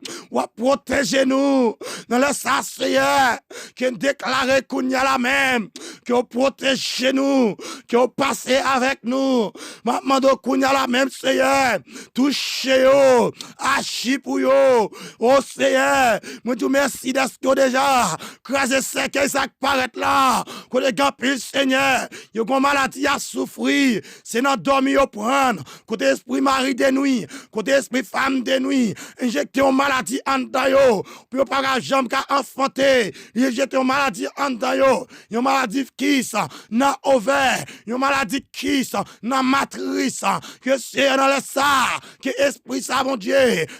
protéger nous. Dans le ça, Seigneur, qui déclare qu'on y a la même, qui protège nous, qui passe avec nous. Maman, donc, qu'on y a la même, Seigneur, touchez yo, achi pour yo. Oh, Seigneur, moi, tout merci d'être déjà, craser ce que ça paraît là, qu'on est gapé, Seigneur, yo, qu'on maladie à souffrir, c'est dans dormir au prendre, côté esprit mari de nuit, côté esprit femme de nuit, injecter une maladie en dayo, pour pas jambe qu'à enfanter, injecter une maladie en dayo, une maladie qui ça, na ovaire, une maladie qui ça, na matrice, que c'est dans le ça, que esprit ça, mon Dieu,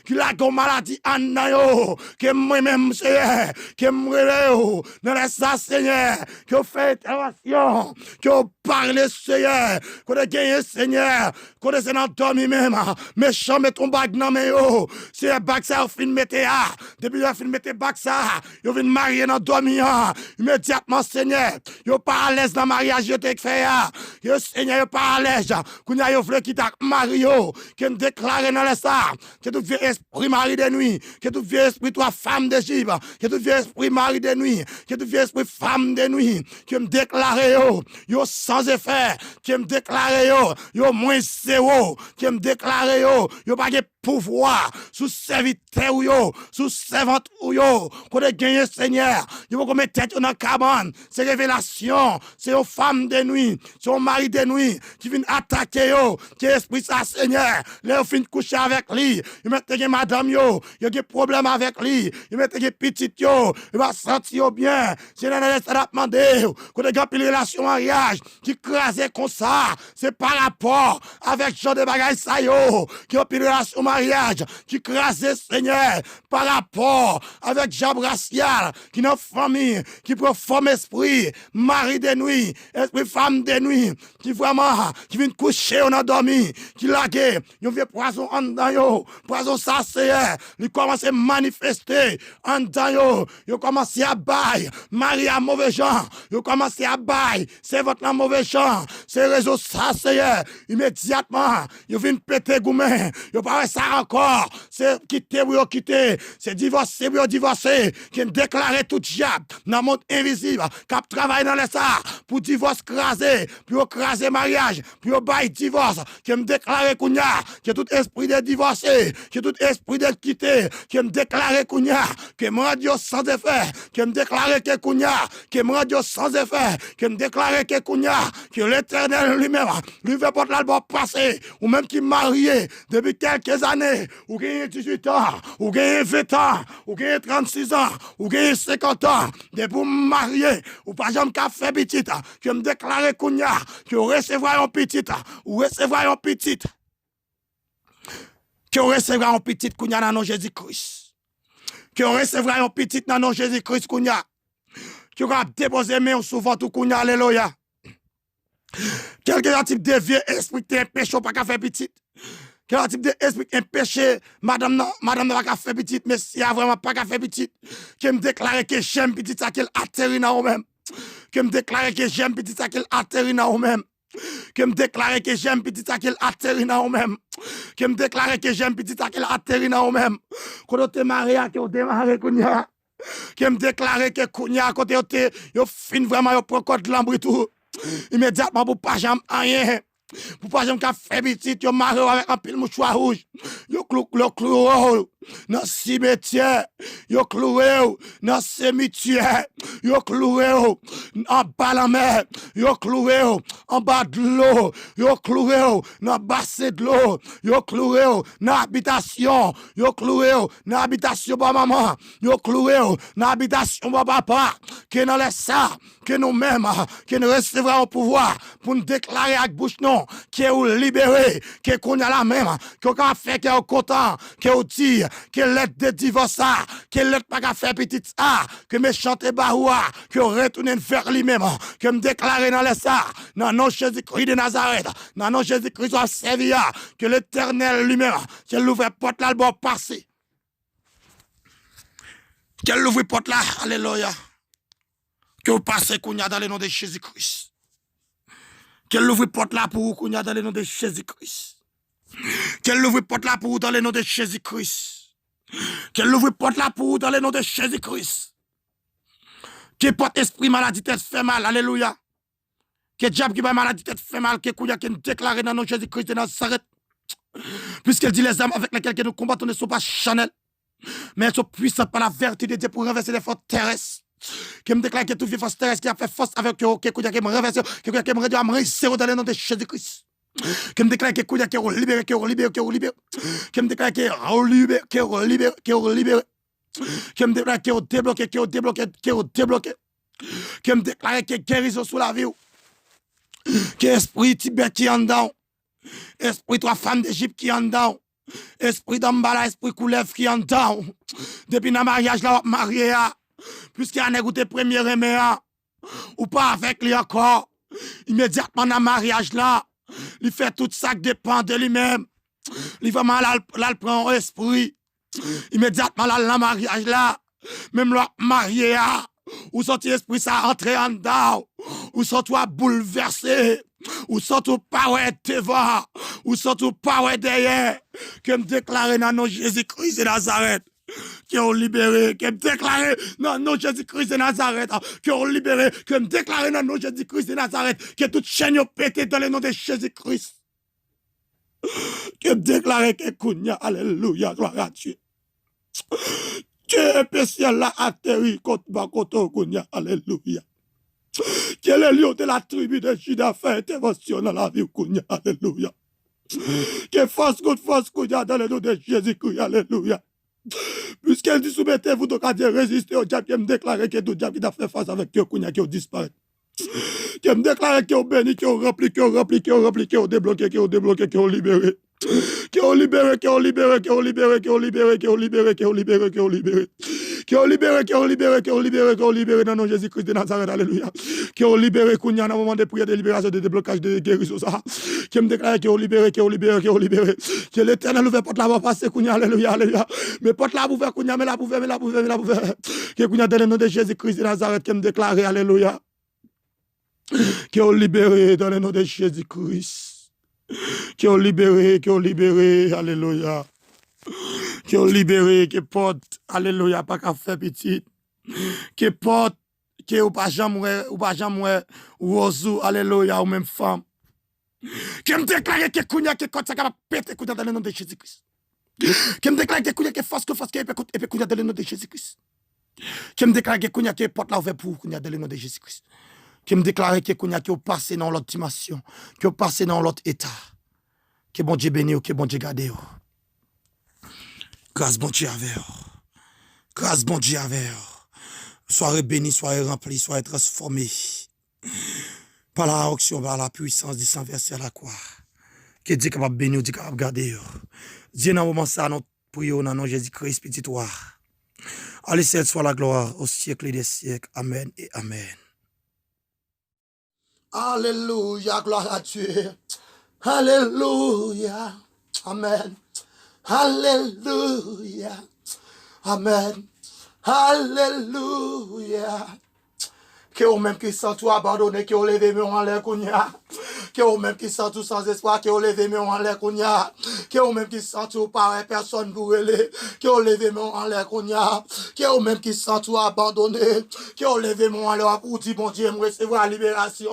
que la maladie en dayo, que moi-même, Seigneur, que moi, dans le ça, Seigneur, que fait intervention, que parle, Seigneur, qu'on a gagné, Seigneur, qu'on a dans dormi même, méchant, met ton bague dans mes yo, c'est un bague ça, au fin de mettre, depuis la fin de mettre bague ça, yo vient marier dans dormi, immédiatement, Seigneur, yo pas à l'aise dans le mariage, yo t'ai fait, yo, Seigneur, yo pas à l'aise, qu'on a yo voulu quitter Mario, qui me déclare dans le ça, que tout vieux esprit mari de nuit, que tout vieux esprit toi femme d'Égypte, que tout vieux esprit mari de nuit, que tout vieux esprit femme de nuit, qui me déclare yo sans effet, qui me déclare yo moins zéro, qui me déclare yo pas de pouvoir sous serviteur yo, sous servante yo, qu'on a gagné Seigneur, yo va mettre tête dans cabane, c'est révélation, c'est une femme de nuit, c'est un mari de nuit qui vient attaquer yo, qui esprit ça Seigneur, là fin coucher avec lui, il met madame yo, il y a des problèmes avec lui, il met des petites yo, il va sentir bien, c'est dans les ça demander, qu'on a une relation mariage qui crase comme ça, c'est par rapport avec genre de bagaille ça yo, qui a une relation mariage qui crase, Seigneur, par rapport avec Jab racial, qui n'a famille, qui prend forme esprit, mari de nuit, esprit femme de nuit, qui vraiment, qui vient coucher, on a dormi, qui lague, yon vient poison en dedans yo, poison ça c'est, il commence à manifester en dedans yo, il commence à bailler, mari à mauvais gens, il commence à bailler, c'est votre mauvais gens, c'est réseau ça c'est, immédiatement, il vient péter gourmet, il parle ça encore, c'est quitter ou quitter, c'est divorcer ou divorcer, qui déclaré tout diable dans le monde invisible, qui travaille dans les ça pour divorce craser, pour craser mariage, pour bailler divorce, qui me déclaré kounya, que tout esprit de divorcer, que tout esprit de quitter, qui me déclaré kounya, que me radio sans effet, qui me déclaré que kounya, que me radio sans effet, qui me déclaré que kounya, que l'Éternel lui-même, lui fait porte l'album passé, ou même qui marié depuis quelques années, ou gagne 18 ans, ou gagne 20 ans, ou gagne 36 ans, ou gagne 50 ans, de pour marier, ou pas jamais qu'à faire petit, que me déclarer kounya, que recevoir un petit, ou recevoir un petit, que recevoir un petit kounya dans nom Jésus-Christ, que recevoir un petit dans nom Jésus-Christ kounya, que va déposer main souvent tout kounya, alléluia. Quel type de vieux esprit qui est péché, pas qu'à faire petit. Quel type d'esprit qui est péché, madame n'a pas faire petit, mais si a vraiment pas qu'à faire petit, qui me déclare que j'aime petit, ça qu'elle atterrit dans vous-même. Qui me déclare que j'aime petit, ça qu'elle atterrit dans vous-même. Qui me déclare que j'aime petit, ça qu'elle atterrit dans vous-même. Qui me déclare que j'aime petit, ça qu'elle atterrit dans vous-même. Quand on te marie, que on démarre, Kounia. Qui me déclare que Kounia, quand on fin vraiment, on prend code l'ambre tout. Immédiatement, pour pas jamais rien. Pour pas jamais faire petit, yo marre avec un pile mouchoir rouge. Yo cloué dans le cimetière. Yo cloué dans le cimetière. Yo cloué en bas la mer. Yo cloué en bas de l'eau. Yo cloué dans le bassin de l'eau. Yo cloué dans l'habitation. Yo cloué dans l'habitation de maman. Yo cloué dans l'habitation de papa. Que dans les ça, que nous-mêmes, que nous recevrons au pouvoir pour nous déclarer avec bouche non, que nous libérer, que qu'on a la même, que qu'on a fait, que nous content, que nous dit, que l'aide de divorce, que l'aide pas qu'à faire petit ça, que méchant et baroua, que nous retourner vers lui-même, que nous déclarer dans les ça, dans nom Jésus-Christ de Nazareth, dans nom Jésus-Christ soit servi, que l'Éternel lui-même, qu'elle l'ouvre porte là, le bon passé. Qu'elle l'ouvre porte là, alléluia. Que vous passez Kounia dans le nom de Jésus-Christ. Qu'elle ouvre porte là pour vous Kounia dans le nom de Jésus-Christ. Qu'elle ouvre porte là pour vous dans le nom de Jésus-Christ. Qu'elle ouvre porte là pour vous dans le nom de Jésus-Christ. Que porte esprit maladie tête fait mal, alléluia. Que diable qui va maladie tête fait mal, que Kounia qui déclaré dans le nom de Jésus-Christ et dans s'arrête. Puisqu'elle dit les âmes avec lesquelles nous combattons ne sont pas charnelles, mais elles sont puissantes par la vertu de Dieu pour renverser les forces terrestres. Qui me déclare que tout vieux force terrestre qui a fait force avec eux, qui me renverse, qui me réduit à me réussir dans le nom de Jésus-Christ. Qui me déclare que qui est libéré, qui est libéré, qui est libéré. Qui me déclare qui est libéré, qui est libéré, qui est libéré. Qui me déclare qui est débloqué, qui est débloqué, qui est débloqué. Qui me déclare qui est guérison sous la vie. Qui est esprit Tibet qui est en dedans. Esprit trois femmes d'Égypte qui est en dedans. Esprit d'Ambala, esprit Koulev qui est en dedans. Depuis le mariage, là, marié à. Puisqu'il a négocié premier remède, ou pas avec lui encore, immédiatement dans le mariage là, il fait tout ça qui dépend de lui-même. Il va mal, il prend esprit. Immédiatement dans le mariage là, même le marié, ou sorti esprit ça entrer en dedans, ou sorti bouleversé, ou sorti pas ouais devant, ou sorti pas ouais derrière, que me déclarer dans nom Jésus-Christ de Nazareth. Qui ont libéré, qui ont déclaré dans nom Jésus-Christ de Nazareth, qui ont libéré, qui ont déclaré dans nom Jésus-Christ de Nazareth, que toute chaîne ont pété dans le nom de Jésus-Christ. Qui ont déclaré que Kounia, alléluia, gloire à Dieu. Dieu spécial là atterri contre Bakoto Kounia, alléluia. Qui est le lion de la tribu de Juda fait intervention dans la vie Kounia, alléluia. Que force contre force Kounia dans le nom de Jésus-Christ, alléluia. Puisqu'elle dit soumettez-vous donc à Dieu, résistez au diable qui me déclare que tout diable qui a fait face avec Dieu, qui a disparu. Qui me déclare qu'il est béni, qu'il est rempli, qu'il est rempli, qu'il est rempli, qu'il est débloqué, qu'il est débloqué, qu'il est libéré. Que on libère, que on libère, que on libère, que on libère, que on libère, que on libère, que on libère. Que on libère, que on libère, que on libère, que on libère dans le nom de Jésus-Christ de Nazareth, alléluia. Que on libère, qu'on y a un moment de prière, de libération, de déblocage, de guérison, ça. Que me déclare que on libère, que on libère, que on libère. Que l'éternel ouvre porte là, va passer, qu'on y a, alléluia, alléluia. Mais porte là, ouvert, qu'on y a, mais là, ouvert, mais là, ouvert, mais là, ouvert. Que qu'on y a dans le nom de Jésus-Christ de Nazareth, que me déclare, alléluia. Que on libère dans le nom de Jésus-Christ. Que on libère, alléluia. Que on libère, que porte, alléluia, pas qu'à faire petit. Que porte, que ou pas jamais, ou ozu, alléluia, ou même femme. Que me déclare que kounya, que quand ça va péter, kounya dans le nom de Jésus-Christ. Que me déclare que kounya, que force, que épée, kounya dans le nom de Jésus-Christ. Que me déclare que kounya, que porte là ouvert pour kounya dans le nom de Jésus-Christ. Que me déclare que kounya, que vous passez dans l'autre dimension, que vous passez dans l'autre état. Que bon Dieu bénisse, que bon Dieu garde. Grâce bon Dieu avec vous. Grâce bon Dieu avec vous. Soyez bénis, soyez remplis, soyez transformés par la action, par la puissance du sang versé à la croix. Que Dieu est capable de bénir, Dieu est capable de garder. Dieu, dans le moment ça, nous prions dans le nom de Jésus-Christ, petit toi. Allez, cette soit la gloire au siècle des siècles. Amen et Amen. Alléluia, gloire à Dieu. Alléluia. Amen. Alléluia. Amen. Alléluia. Que vous même qui sont tout abandonné, que vous levez mes en l'air kounya. Que vous même qui sont tout sans espoir, que vous levez mes en l'air kounya. Que vous même qui sont tout par personne brûlée, que vous levez mes en l'air kounya. Que vous même qui sont tout abandonné, que vous levez mes en l'air pour dire bon Dieu, me recevoir libération,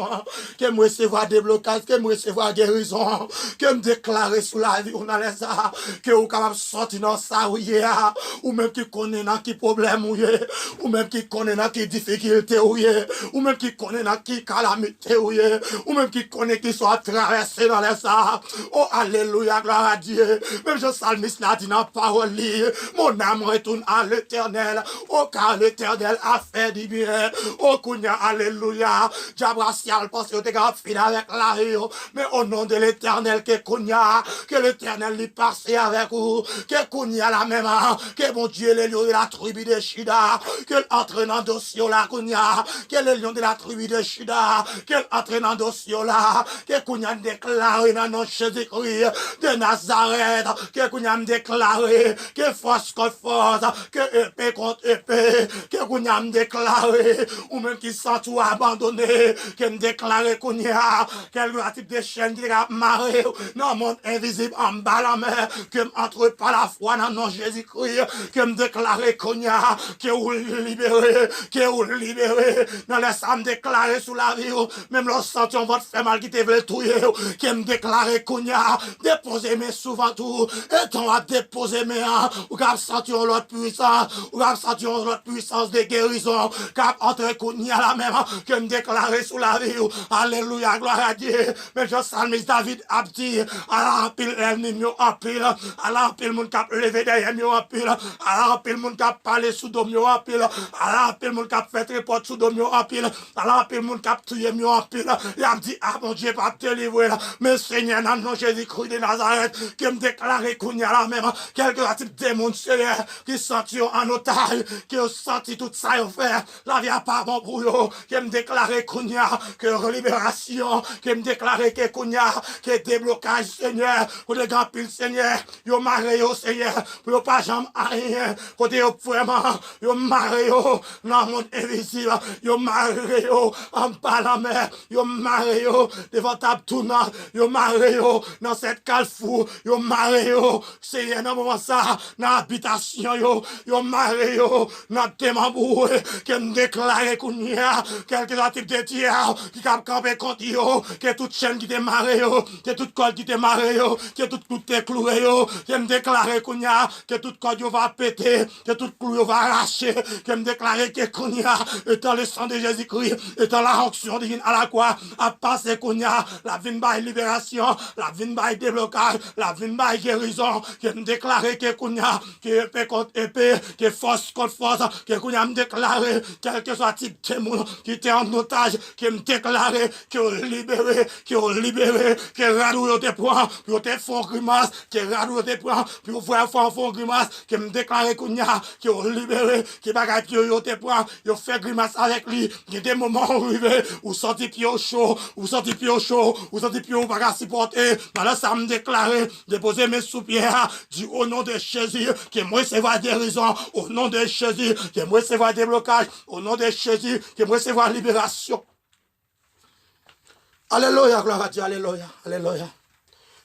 que me recevoir déblocage, que me recevoir guérison, que me déclarer sous la vie, on a les ça, que vous capable sortir dans ça, ou même qui connaît dans qui problème, ou même qui connaît dans qui difficulté, ou même qui connaît dans qui calamité, ou même qui connaît qui soit traversé dans les ça. Oh, alléluia, gloire à Dieu. Même je salmiste l'a dit dans la parole, mon âme retourne à l'éternel. Oh, car l'éternel a fait du bien. Oh, Kounia, alléluia. Diabrasial, parce que t'es fini avec la rue. Mais au nom de l'éternel, que Kounia, que l'éternel lui passe avec vous. Que Kounia la même, que mon Dieu, les lions de la tribu de Shida, que l'entraînant dossier la Kounia, que le lion de la tribu de Shida, que l'entraînant dossier là, que Kounia déclaré dans nos Jésus-Christ de Nazareth, que Kounia déclaré, que force contre force, que épée contre épée, que Kounia déclaré, ou même qui sont tout abandonné, que me déclaré Kounia, quel type de chaîne qui a marré, dans le monde invisible en bas la mer, que m'entre par la foi dans nos Jésus-Christ, que me déclaré Kounia, que vous libérez, dans les âmes déclarées sous la vie, même lorsque sentions votre fait mal qui te veut tuer, qui me déclaré Kounia, déposez mes souvent tout, et ton à déposer mes ou qu'à sentir l'autre puissance, ou qu'à sentir l'autre puissance de guérison, qu'à entrer Kounia la même, que me déclaré sous la vie, alléluia, gloire à Dieu, mais je salmis David a dit, à l'empile l'ennemi en pile, à l'empile mon cap levé derrière nous en pile, à l'empile mon cap parler sous domio en pile, à l'empile mon cap fait report sous domio en pile, à l'empile mon cap tuer mieux en pile, il a dit, ah mon Dieu, pas te délivrer, mais Seigneur, dans le nom de Jésus-Christ de Nazareth, qui me déclare qu'on y a la même, quelques types de démons, Seigneur, qui sentent en otage, qui ont senti tout ça, faire, la vie a pas bon pour eux, qui me déclare qu'on y a, que libération, qui me déclare qu'on y a, que déblocage, Seigneur, pour les grands piles, Seigneur, yo maré au Seigneur, pour pas jamais rien, pour dire vraiment, yo maré dans le monde invisible, yo maré en bas la mer, yo maré devant ta tournant, yo maré dans cette calfou, yo maré Seigneur, dans moment ça, dans l'habitation, yo maré dans Temambou, qui me déclare qu'on y a, quelques types de tiers, qui cap camper contre yo, que toute chaîne qui te maré, que toute corde qui te maré, que toute clou te cloué, qui me déclare qu'on y a, que toute corde va péter, que toute clou va arracher, qui me déclare que qu'on y a, étant le sang de Jésus-Christ, étant la onction divine à la croix, à passer qu'on y a, la vie by libération, la vie by déblocage, la la vin ba guérison, que me déclarer que kounya, que épée contre épée, que force contre force, que kounya me déclarer, quel que soit type de monde qui était en otage, que me déclarer, que libéré, que radou te prend, que te font grimace, que radou te prend, que voir font grimace, que me déclarer kounya, que libéré, que bagay pied yo te prend, yo fait grimace avec lui, il y a des moments arrivés, où sorti pied chaud, ou sorti pied ou pas supporter, dans la ça me déclarer, déposer mes sous-pieds, du au nom de Jésus, que moi c'est va guérison, au nom de Jésus, que moi c'est va déblocage, au nom de Jésus, que moi c'est va libération. Alléluia, gloire à Dieu, alléluia, alléluia.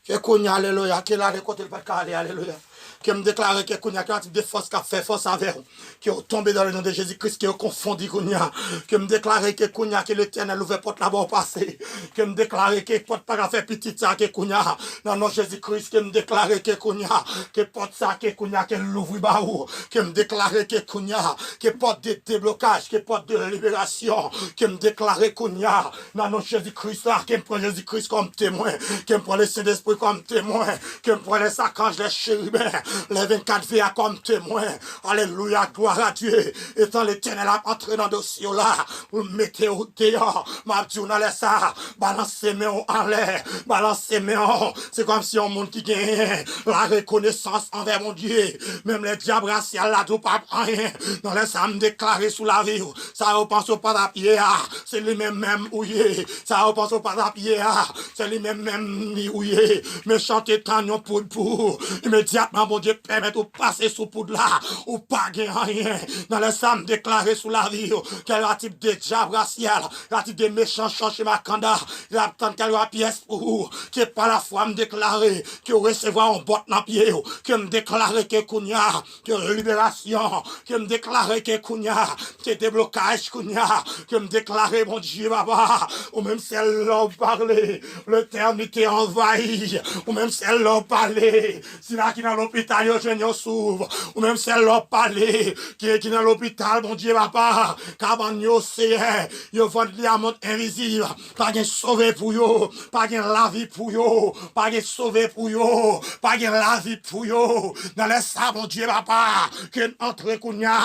Que kounya, alléluia, que la récolte le pas calé, alléluia. Que me déclare que kounya, que type de force qui fait force avec vous, qui est tombé dans le nom de Jésus-Christ, qui est confondu kounya, que me déclare que kounya, que l'Éternel ouvre porte là-bas au passé, que me déclare que porte pas faire petit ça, que kounya, dans le nom de Jésus-Christ, que me déclare que kounya, que porte ça, que kounya, que l'ouvre baou, que me déclare que kounya, que porte de déblocage, que porte de libération, que me déclare kounya, dans le nom de Jésus-Christ là, que me prend Jésus-Christ comme témoin, que me prend le Saint-Esprit comme témoin, que me prend les archanges, les chérubins, les 24 veilles comme témoin. Alléluia, gloire à Dieu. Étant l'Éternel a entré dans le dossier là, vous mettez au dehors, ma Dieu, on a ça, balancez mes en l'air, balancez mes en. C'est comme si on monde qui gagne la reconnaissance envers mon Dieu. Même les diables raciales là, tout pas rien. Dans les âmes déclarées sous la vie, ça on pense au pas d'appuyer, c'est lui-même ouillé. Ça on pense au pas d'appuyer, c'est lui-même ouillé. Mais chanter tant pour immédiatement, mon Dieu, permet de passer sous poudre là, ou pas gagner rien. Dans les âmes déclarées sous la vie, quel type de diable racial, quel type de méchant chez ma canda, il attend quelle pièce pour vous, qui est pas la foi me déclarer, que recevoir un bot dans pied, que me déclarer que kounya, que libération, que me déclarer que kounya, que déblocage kounya, que me déclarer mon Dieu, papa, ou même celle-là parler, le terme était envahi, ou même celle-là parler, si là qui dans l'hôpital, yo jeune s'ouvre, ou même celle-là parler, qui est dans l'hôpital, mon Dieu, papa, cabane yo c'est, yo vend diamant invisible, pas de sauver pour yo, pas de la vie pour yo, pas de sauver pour yo, pas de la vie pour yo, dans les ça, mon Dieu, papa, que entre kounya,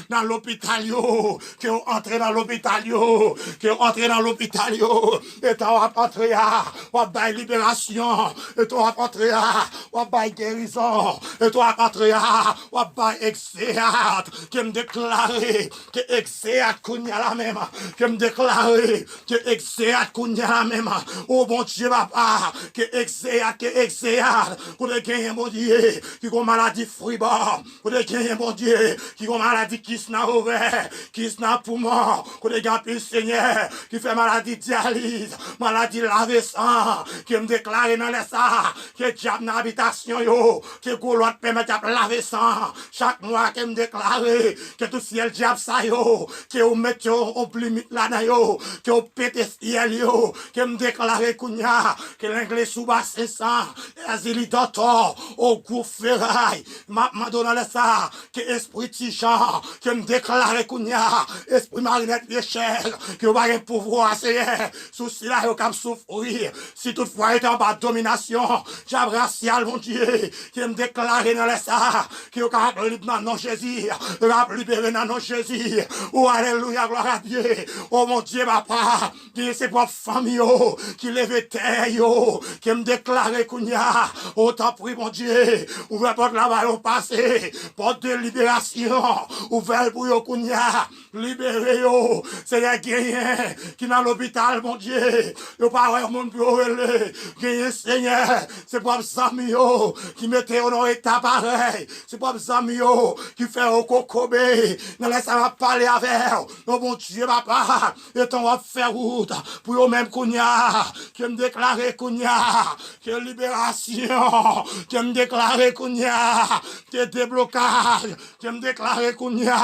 dans l'hôpital yo, que entre dans l'hôpital yo, que entre dans l'hôpital yo, et t'en va entrer à, ou bail libération, et t'en va entrer à, ou bail guérison, et toi entrer à, ou bail exéat, que me déclarer, que exéat kounya la même, que me déclarer, que exéat kounya la même, oh bon Dieu papa, que exéat, qu'on ait gagné mon Dieu, qui ont maladie fribord, qu'on ait gagné mon Dieu, qui ont maladie qui n'a ouvert, qui n'a poumon, qu'on ait gagné Seigneur, qui fait maladie dialyse, maladie lavé sang, qui me déclare dans les ça, que diable dans l'habitation yo, que goulotte permet de laver sang, chaque mois qui me déclare, que tout ciel diable ça yo, que vous mettez au limite là yo, que vous pétez ciel yo, que me déclare kounya, que l'anglais sous bas 500, asile docteur, au gros ferraille, ma donne ça, que esprit tichant, que me déclare kounya, esprit marinette de cher, que vous avez un pouvoir, c'est souci là, vous souffrir, si toutefois est en bas de domination, j'abracial mon Dieu, qui me déclare dans les ça, qui vous avez libre dans non Jésus, vous avez libéré dans non Jésus, oh alléluia, gloire à Dieu, oh mon Dieu, papa, qui est ses propres familles, qui lève terre, qui me déclare kounya, autant prie mon Dieu, ouvre porte là-bas au passé, porte de libération, ouvre pour yo kounya, libéré yo, c'est les gagnants qui dans l'hôpital mon Dieu, yo pas ouais monde pour relé, gagnant Seigneur, c'est pas amis yo qui mettez au nom état pareil, c'est pas amis yo qui fait au cocobé, non laisse ça va parler avec, non mon Dieu papa, et on va faire route pour yo même kounya, qui me déclarer kounya, que libération, qui me déclarer kounya, que déblocage, qui me déclarer kounya,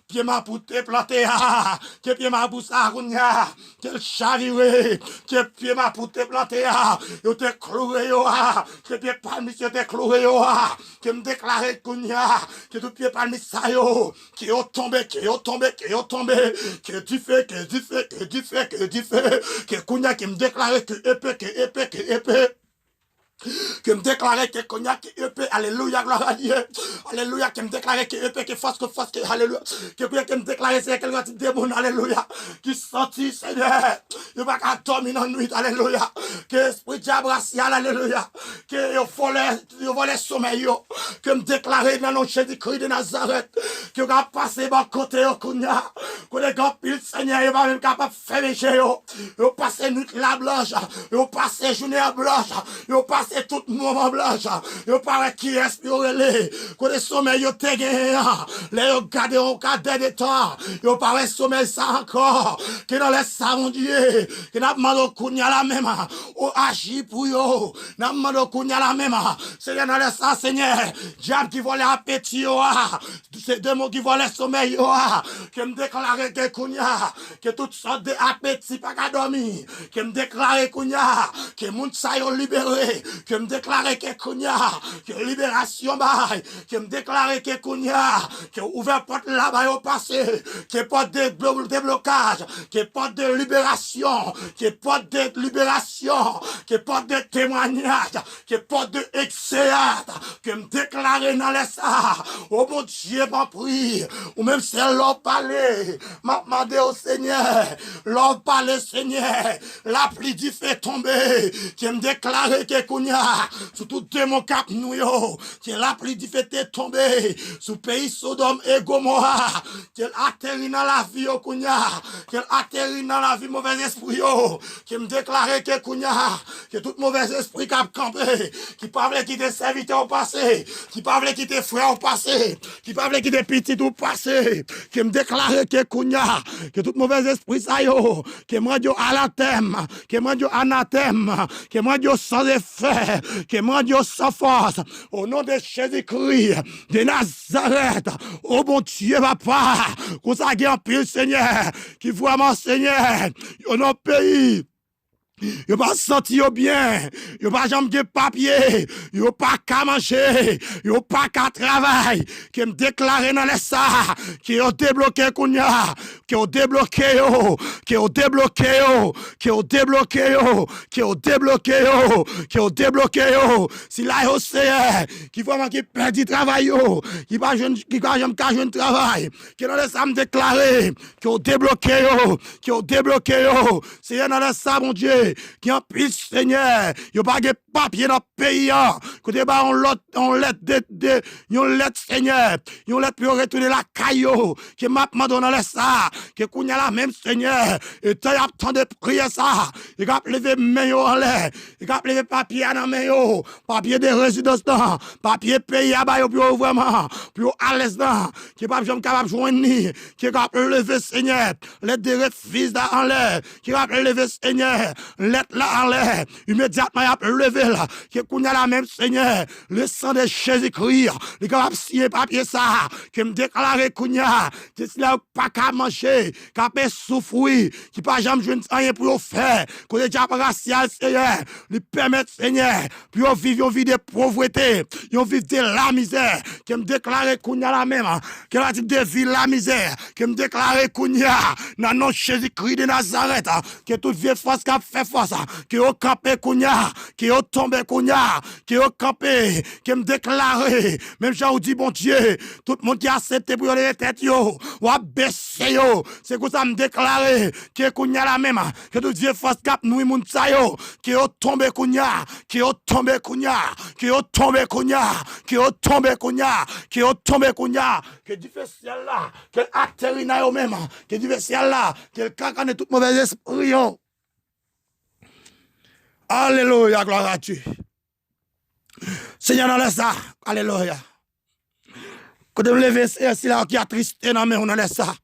pied ma pouté planté, que pied ma boussa kounya, que chaviré, que pied ma pouté planté, yo te cloué yo, que pied palmi te cloué yo, que me déclarer kounya, que tout pied palmi sa yo, qui yo tombé, que du fait, que kounya qui me déclarer que épée, que me déclarer que cognac qui EP, alléluia, gloire à Dieu, alléluia, que me déclarer que EP, que force, que alléluia, que me déclarer c'est quelqu'un qui démon, alléluia, qui sorti, Seigneur, il va pas dormir dans la nuit, alléluia, que esprit diable racial, alléluia, que il volait sommeil, que me déclarer dans nos Jésus-Christ de Nazareth, que va passer par côté, cognac, que les gars, Seigneur, il va même capable de faire mécher, il passer nuit la blanche, il passer journée blanche, il passer tout moment blanche, yo paraît qui espiré, que le sommeil yo te gagné, les yo gardé au cadre de temps, yo paraît sommeil ça encore, que dans les ça mon Dieu, que n'a demandé kounya la même, ou agit pour yo, n'a demandé kounya la même, Seigneur dans les ça Seigneur, diable qui vole appétit yo, c'est deux mots qui volent sommeil yo, que me déclarer que kounya, que toutes sortes d'appétit pas qu'à dormir, que me déclarer kounya, que moun sa yo libéré, que me déclarer que Kounia, que libération bail, que me déclarer que Kounia, que ouvert porte là-bas au passé, que porte de déblocage, que porte de libération, que porte de libération, que porte de témoignage, que porte de excellence, que me déclarer dans les ça, oh mon Dieu, m'a pris, ou même c'est l'homme parler, m'a demandé au Seigneur, l'homme parler Seigneur, la pluie du fait tomber, que me déclarer que Kounia, sous tout démon cap nous yo, que la pluie du fait est tombée, sous pays Sodome et Gomorrha, qu'elle atterrit dans la vie au Kounia, qu'elle atterrit dans la vie mauvais esprit yo, qui me déclarait que Kounia, que tout mauvais esprit cap campé, qui parlait qui te serviteur au passé, qui parlait qui te frère au passé, qui parlait qui te petit au passé, qui me déclarait que Kounia, que tout mauvais esprit ça yo, que moi yo à la thème, que moi yo anathème, que moi yo sans effet, que moi Dieu sans force, au nom de Jésus-Christ, de Nazareth, oh mon Dieu, papa, qu'on s'agit en pile, Seigneur, qui vraiment, Seigneur, au nom pays. Yo pas senti yo bien, yo pas jambe de papier, yo pas qu'à manger, yo pas qu'à travail, qui me déclarer dans les ça, qui yo débloqué kounya, qui yo débloqué yo, qui yo débloqué yo, qui yo débloqué yo, qui yo débloqué yo, qui yo débloqué yo, si là yo c'est qui vraiment qui perd du travail yo, qui pas jeune qui pas jambe qu'à jeune travail, qui dans les ça me déclarer, qui yo débloqué yo, qui yo débloqué yo, c'est dans les ça mon Dieu qui en pile Seigneur, yo pas de papier dans le pays, côté ba on lettre de yon lettre Seigneur, yon lettre pour retourner la caillou, qui m'a demandé dans ça, que kounya la même Seigneur, et tu as temps de prier ça, il a lever main en l'air, il a lever papier dans main yo, papier de résidence dans, papier pays à ba yo pour vraiment, pour à l'aise dans, qui pas jamais capable joindre ni, qui a lever Seigneur, lettre de refus en l'air, qui a lever Seigneur, lettre là en l'air, immédiatement il a levé là, que kounya la même Seigneur, le sang de Jésus-Christ, il capable signer papier ça, que me déclarer kounya, que s'il a pas qu'à manger, qu'à pas souffrir, qui pas jamais jouer rien pour faire, que le diable racial Seigneur, lui permettre Seigneur, pour vivre une vie de pauvreté, une vie de la misère, que me déclarer kounya la même, que la type de vie la misère, que me déclarer kounya, dans nom Jésus-Christ de Nazareth, que toute vieille force qui a fait force, que au campé kounya, que au tombé kounya, que au campé, que me déclarer, même j'en dis bon Dieu, tout le monde qui a accepté pour les têtes yo, ou a baissé yo, c'est que ça me déclarer, que kounya la même, que toute vieille force cap nous moun sa yo, que au tombé kounya, que au tombé kounya, que au tombé kounya, que au tombé kounya, que au tombé kounya, que du ciel là, que atterri na yo même, que du ciel là, que cacane tout mauvais esprit yo. Alléluia, gloire à Dieu. Seigneur, dans ça, alléluia. Quand vous levez, c'est là qui a tristé dans mes on laisse ça.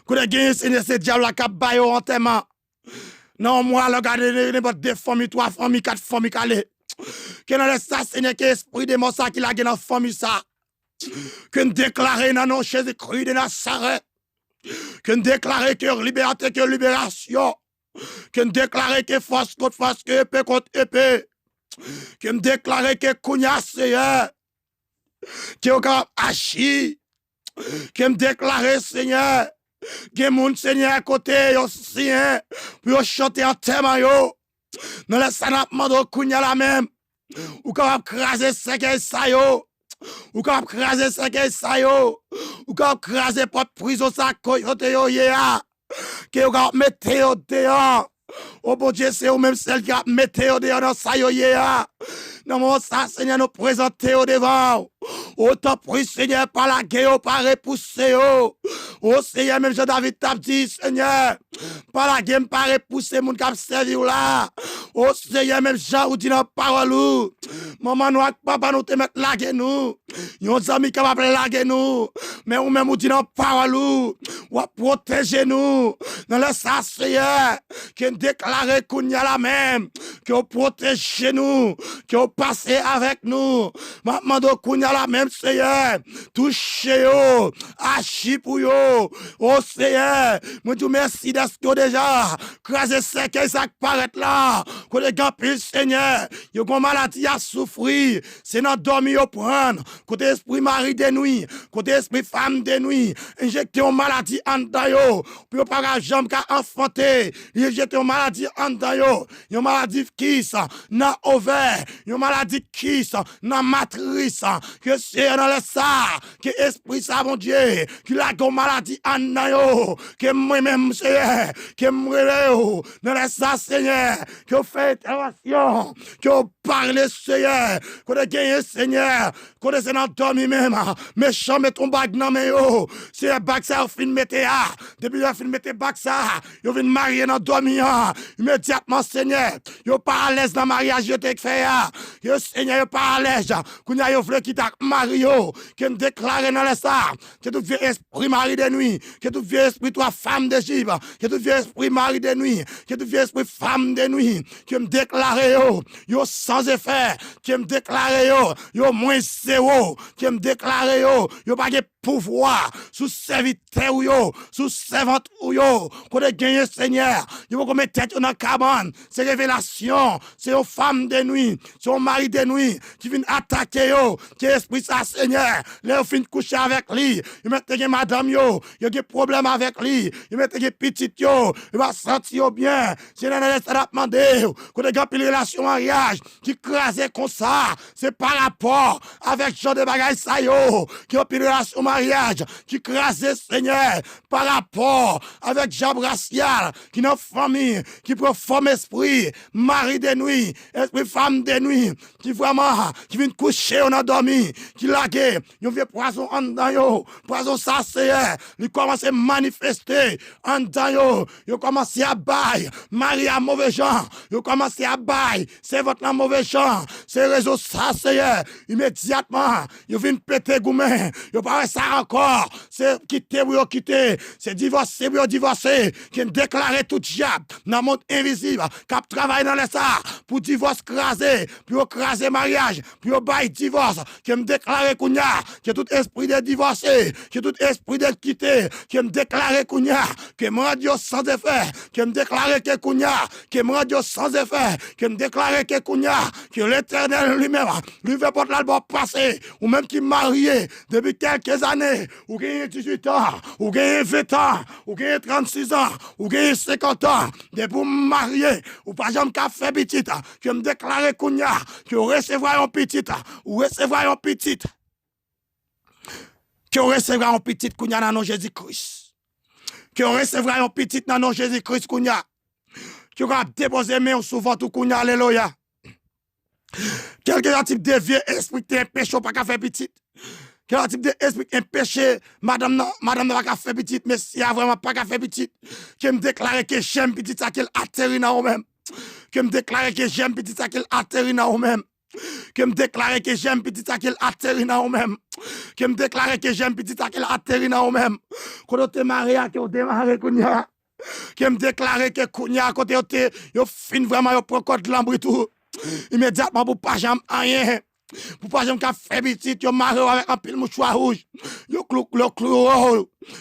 Quand vous gagnez, c'est diable qui a baillé en terme. Non, moi, regardez, n'importe deux familles, trois familles, quatre familles, calé. Que dans ça, Seigneur, que l'esprit de mon ça qui l'a gagné dans la famille ça. Que nous déclarons dans nos Jésus-Christ de Nazareth. Que nous déclarons que liberté, que libération. Que nous déclarons que force contre force, que épée contre épée. Que nous déclarons que kounya Seigneur. Que nous agir. Que nous déclarons Seigneur. Que mon Seigneur à côté, yo Seigneur, pour chanter en thème yo. Dans le sanapement de kounya la même. Ou capable craser cercueil ça yo. Ou capable craser cercueil ça yo. Ou capable craser porte prison ça côté yo ya. Que ou capable mettre yo dehors. Oh bon Dieu, c'est vous-même celle qui a metté au dehors dans ça yo ya. Non, mon ça, Seigneur, nous présenter au devant. Autant prie, Seigneur, par la guerre, par repousser. Oh, Seigneur, même Jean-David t'a dit, Seigneur, par la guerre, par repousser, mon cap servi là. Oh, Seigneur, même Jean, ou dit dans la parole. Maman, nous, papa, nous te mettre la guerre, nous. Yon amis capable la guerre, nous. Mais ou même, ou dit dans la parole, ou protéger nous. Dans le ça, Seigneur, qui déclare qu'on y a la même, qui protège nous, qui passé avec nous. Maintenant, qu'on y a la même, Seigneur, touchez yo, achi pour yo. Oh, Seigneur, moi, tu merci d'être déjà, craser cercueil, ça paraît là, qu'on est gampil, Seigneur, yo gon maladie à souffrir, c'est dans dormir au prendre, côté esprit mari de nuit, côté esprit femme de nuit, injecter une maladie en dedans yo, puis pas jambe qu'à enfanter, injecter une maladie en dedans yo, une maladie qui ça, dans ovaire, une maladie qui ça, dans matrice, que c'est dans le ça, que esprit ça, mon Dieu, qui la gon maladie en dedans yo, que moi-même, Seigneur, que moi dans le ça, Seigneur, que fait intervention, que parle, Seigneur, qu'on a gagné, Seigneur, qu'on a dans dormi même, méchant met ton bague dans mes yo, c'est un bague ça, fin mette ya, depuis la fin mette bague ça, yo vient marier dans dormi, immédiatement, Seigneur, yo pas à l'aise dans mariage, yo te fait ya, yo Seigneur, yo pas à l'aise, qu'on a yo vle qui t'a mario, qui me déclare dans le ça, que tout vieux esprit mari de nuit, que tout vieux esprit toi femme d'Égypte, que tout vieux esprit mari de nuit, que tout vieux esprit femme de nuit, qui me déclare yo sans effet, qui me déclare yo moins zéro, qui me déclare yo pas de pouvoir sous serviteur ou yo, sous servante ou yo, qu'on a gagné Seigneur, yo va mettre tête dans cabane, c'est révélation, c'est une femme de nuit, c'est un mari de nuit qui vient attaquer yo, qui esprit ça Seigneur, là fin coucher avec lui, il mette madame yo a problème avec lui, il mette petite yo, il va sentir bien, c'est dans les ça demander, qu'on a une relation mariage qui crase comme ça, c'est par rapport avec Jean de bagaille ça yo, qui a une relation mariage qui crase Seigneur par rapport avec Jean Brassial qui n'a famille qui prend forme esprit mari de nuit esprit femme de nuit qui vraiment qui vient coucher on a dormi qui lague yo vieux poison en dedans yo poison ça Seigneur il commence à manifester en dedans yo commence à bailler mari à mauvais gens yo commence à bailler c'est votre mauvais gens c'est réseau ça Seigneur immédiatement yo vient péter goumen yo pas ça encore, c'est quitter ou quitter, c'est divorcer ou divorcer, qui déclarer tout diable dans le monde invisible, qui travaille dans les ça, pour divorce craser, pour craser mariage, pour bail divorce, qui me déclarer kounya, que tout esprit de divorcer, que tout esprit de quitter, qui me déclarer kounya, que me radio sans effet, qui me déclarer que kounya, que me radio sans effet, qui me déclarer que kounya, que l'Éternel lui-même, lui fait porte l'album passé, ou même qui marié depuis quelques années, ou gagnez 18 ans, ou gagnez 20 ans, ou gagnez 36 ans, ou gagnez 50 ans, de pour marier, ou pas jamais qu'à faire petite, que me déclarer kounya, que recevoir un petit, ou recevoir un petit, que recevoir un petit kounya dans nom Jésus-Christ, que recevoir un petit dans nom Jésus-Christ kounya, que va déposer main souvent tout kounya, alléluia. Quelqu'un type de vieux esprit qui péché pas qu'à faire petit. Quel type d'esprit un péché, madame n'a pas fait petite, mais si a vraiment pas fait petite, qui me déclare que j'aime petite, ça qu'elle atterrit dans vous-même. Qui me déclare que j'aime petite, ça qu'elle atterrit dans vous-même. Qui me déclare que j'aime petite, ça qu'elle atterrit dans vous-même. Qui me déclare que j'aime petite, ça qu'elle atterrit dans vous-même. Quand on te marie, qu'on démarre, Kounia. Qui me déclare que Kounia, quand on fin vraiment, on prend code l'ambre tout. Immédiatement, pour pas jamais rien. Pour pas jamais faire petit, yo marre avec un pile mouchoir rouge. Yo clou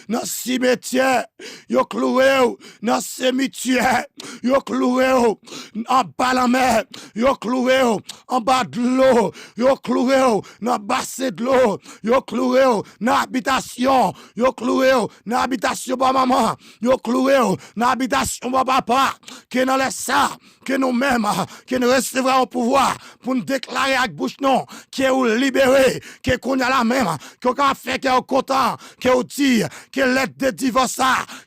dans cimetière. Yo cloué dans cimetière. Yo cloué en bas la mer. Yo cloué en bas de l'eau. Yo cloué dans bassin de l'eau. Yo cloué dans habitation. Yo cloué dans habitation pour maman. Yo cloué dans habitation pour papa. que dans les ça, que nous-mêmes, que nous recevrons au pouvoir pour nous déclarer avec bouche non, que nous libérer, que qu'on a la même, que nous fait que nous content, que nous dit, que l'aide de divorce,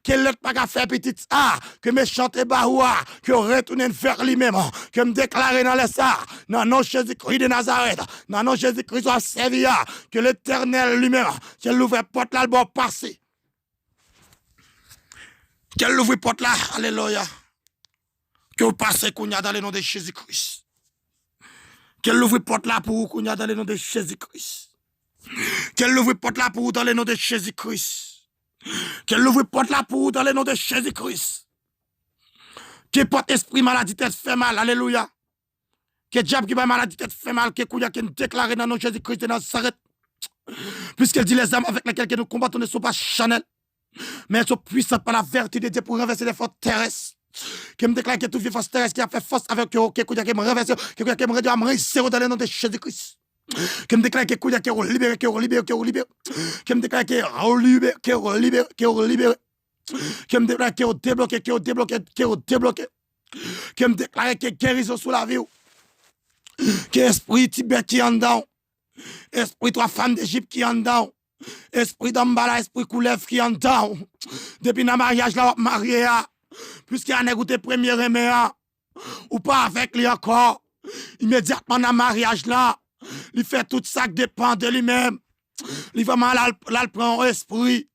que l'aide pas qu'à faire petit ça, que méchant et baroua, que nous retourner vers lui-même, que nous déclarer dans les ça, dans nom Jésus-Christ de Nazareth, dans nom Jésus-Christ soit servi, que l'Éternel lui-même, qu'elle ouvre porte là, le bon passé. Qu'elle ouvre porte là, alléluia. Que vous passez qu'on y a dans le nom de Jésus-Christ. Qu'elle ouvre porte là pour vous qu'on y a dans le nom de Jésus-Christ. Qu'elle ouvre porte là pour vous dans le nom de Jésus-Christ. Qu'elle ouvre porte là pour vous dans le nom de Jésus-Christ. Que porte esprit maladie tête fait mal, alléluia. Que diable qui va maladie tête fait mal, que kouya qui déclaré dans le nom de Jésus-Christ de Nazareth. Puisqu'elle dit les âmes avec lesquelles nous combattons ne sont pas charnelles, mais elles sont puissantes par la vertu de Dieu pour renverser les forces terrestres. Qui me déclare que toute force terrestre qui a fait force avec eux, qui me renverse, qui me réduit à me réussir dans le nom de Jésus-Christ. Qui me déclare que qui est libéré, qui est libéré, qui est libéré. Qui me déclare que libéré, qui est libéré, qui est libéré. Qui me déclare que débloqué, qui est débloqué, qui est débloqué. Qui me déclare que guérison sous la vie. Que esprit Tibet qui est en dedans. Esprit trois femmes d'Égypte qui est en dedans. Esprit d'Ambala, esprit Koulev qui est en dedans. Depuis le mariage, là, marié, puisqu'il y a un écouté premier aimé, ou pas avec lui encore, immédiatement dans le mariage, là, il fait tout ça qui dépend de lui-même. Il va mal, là, prend esprit.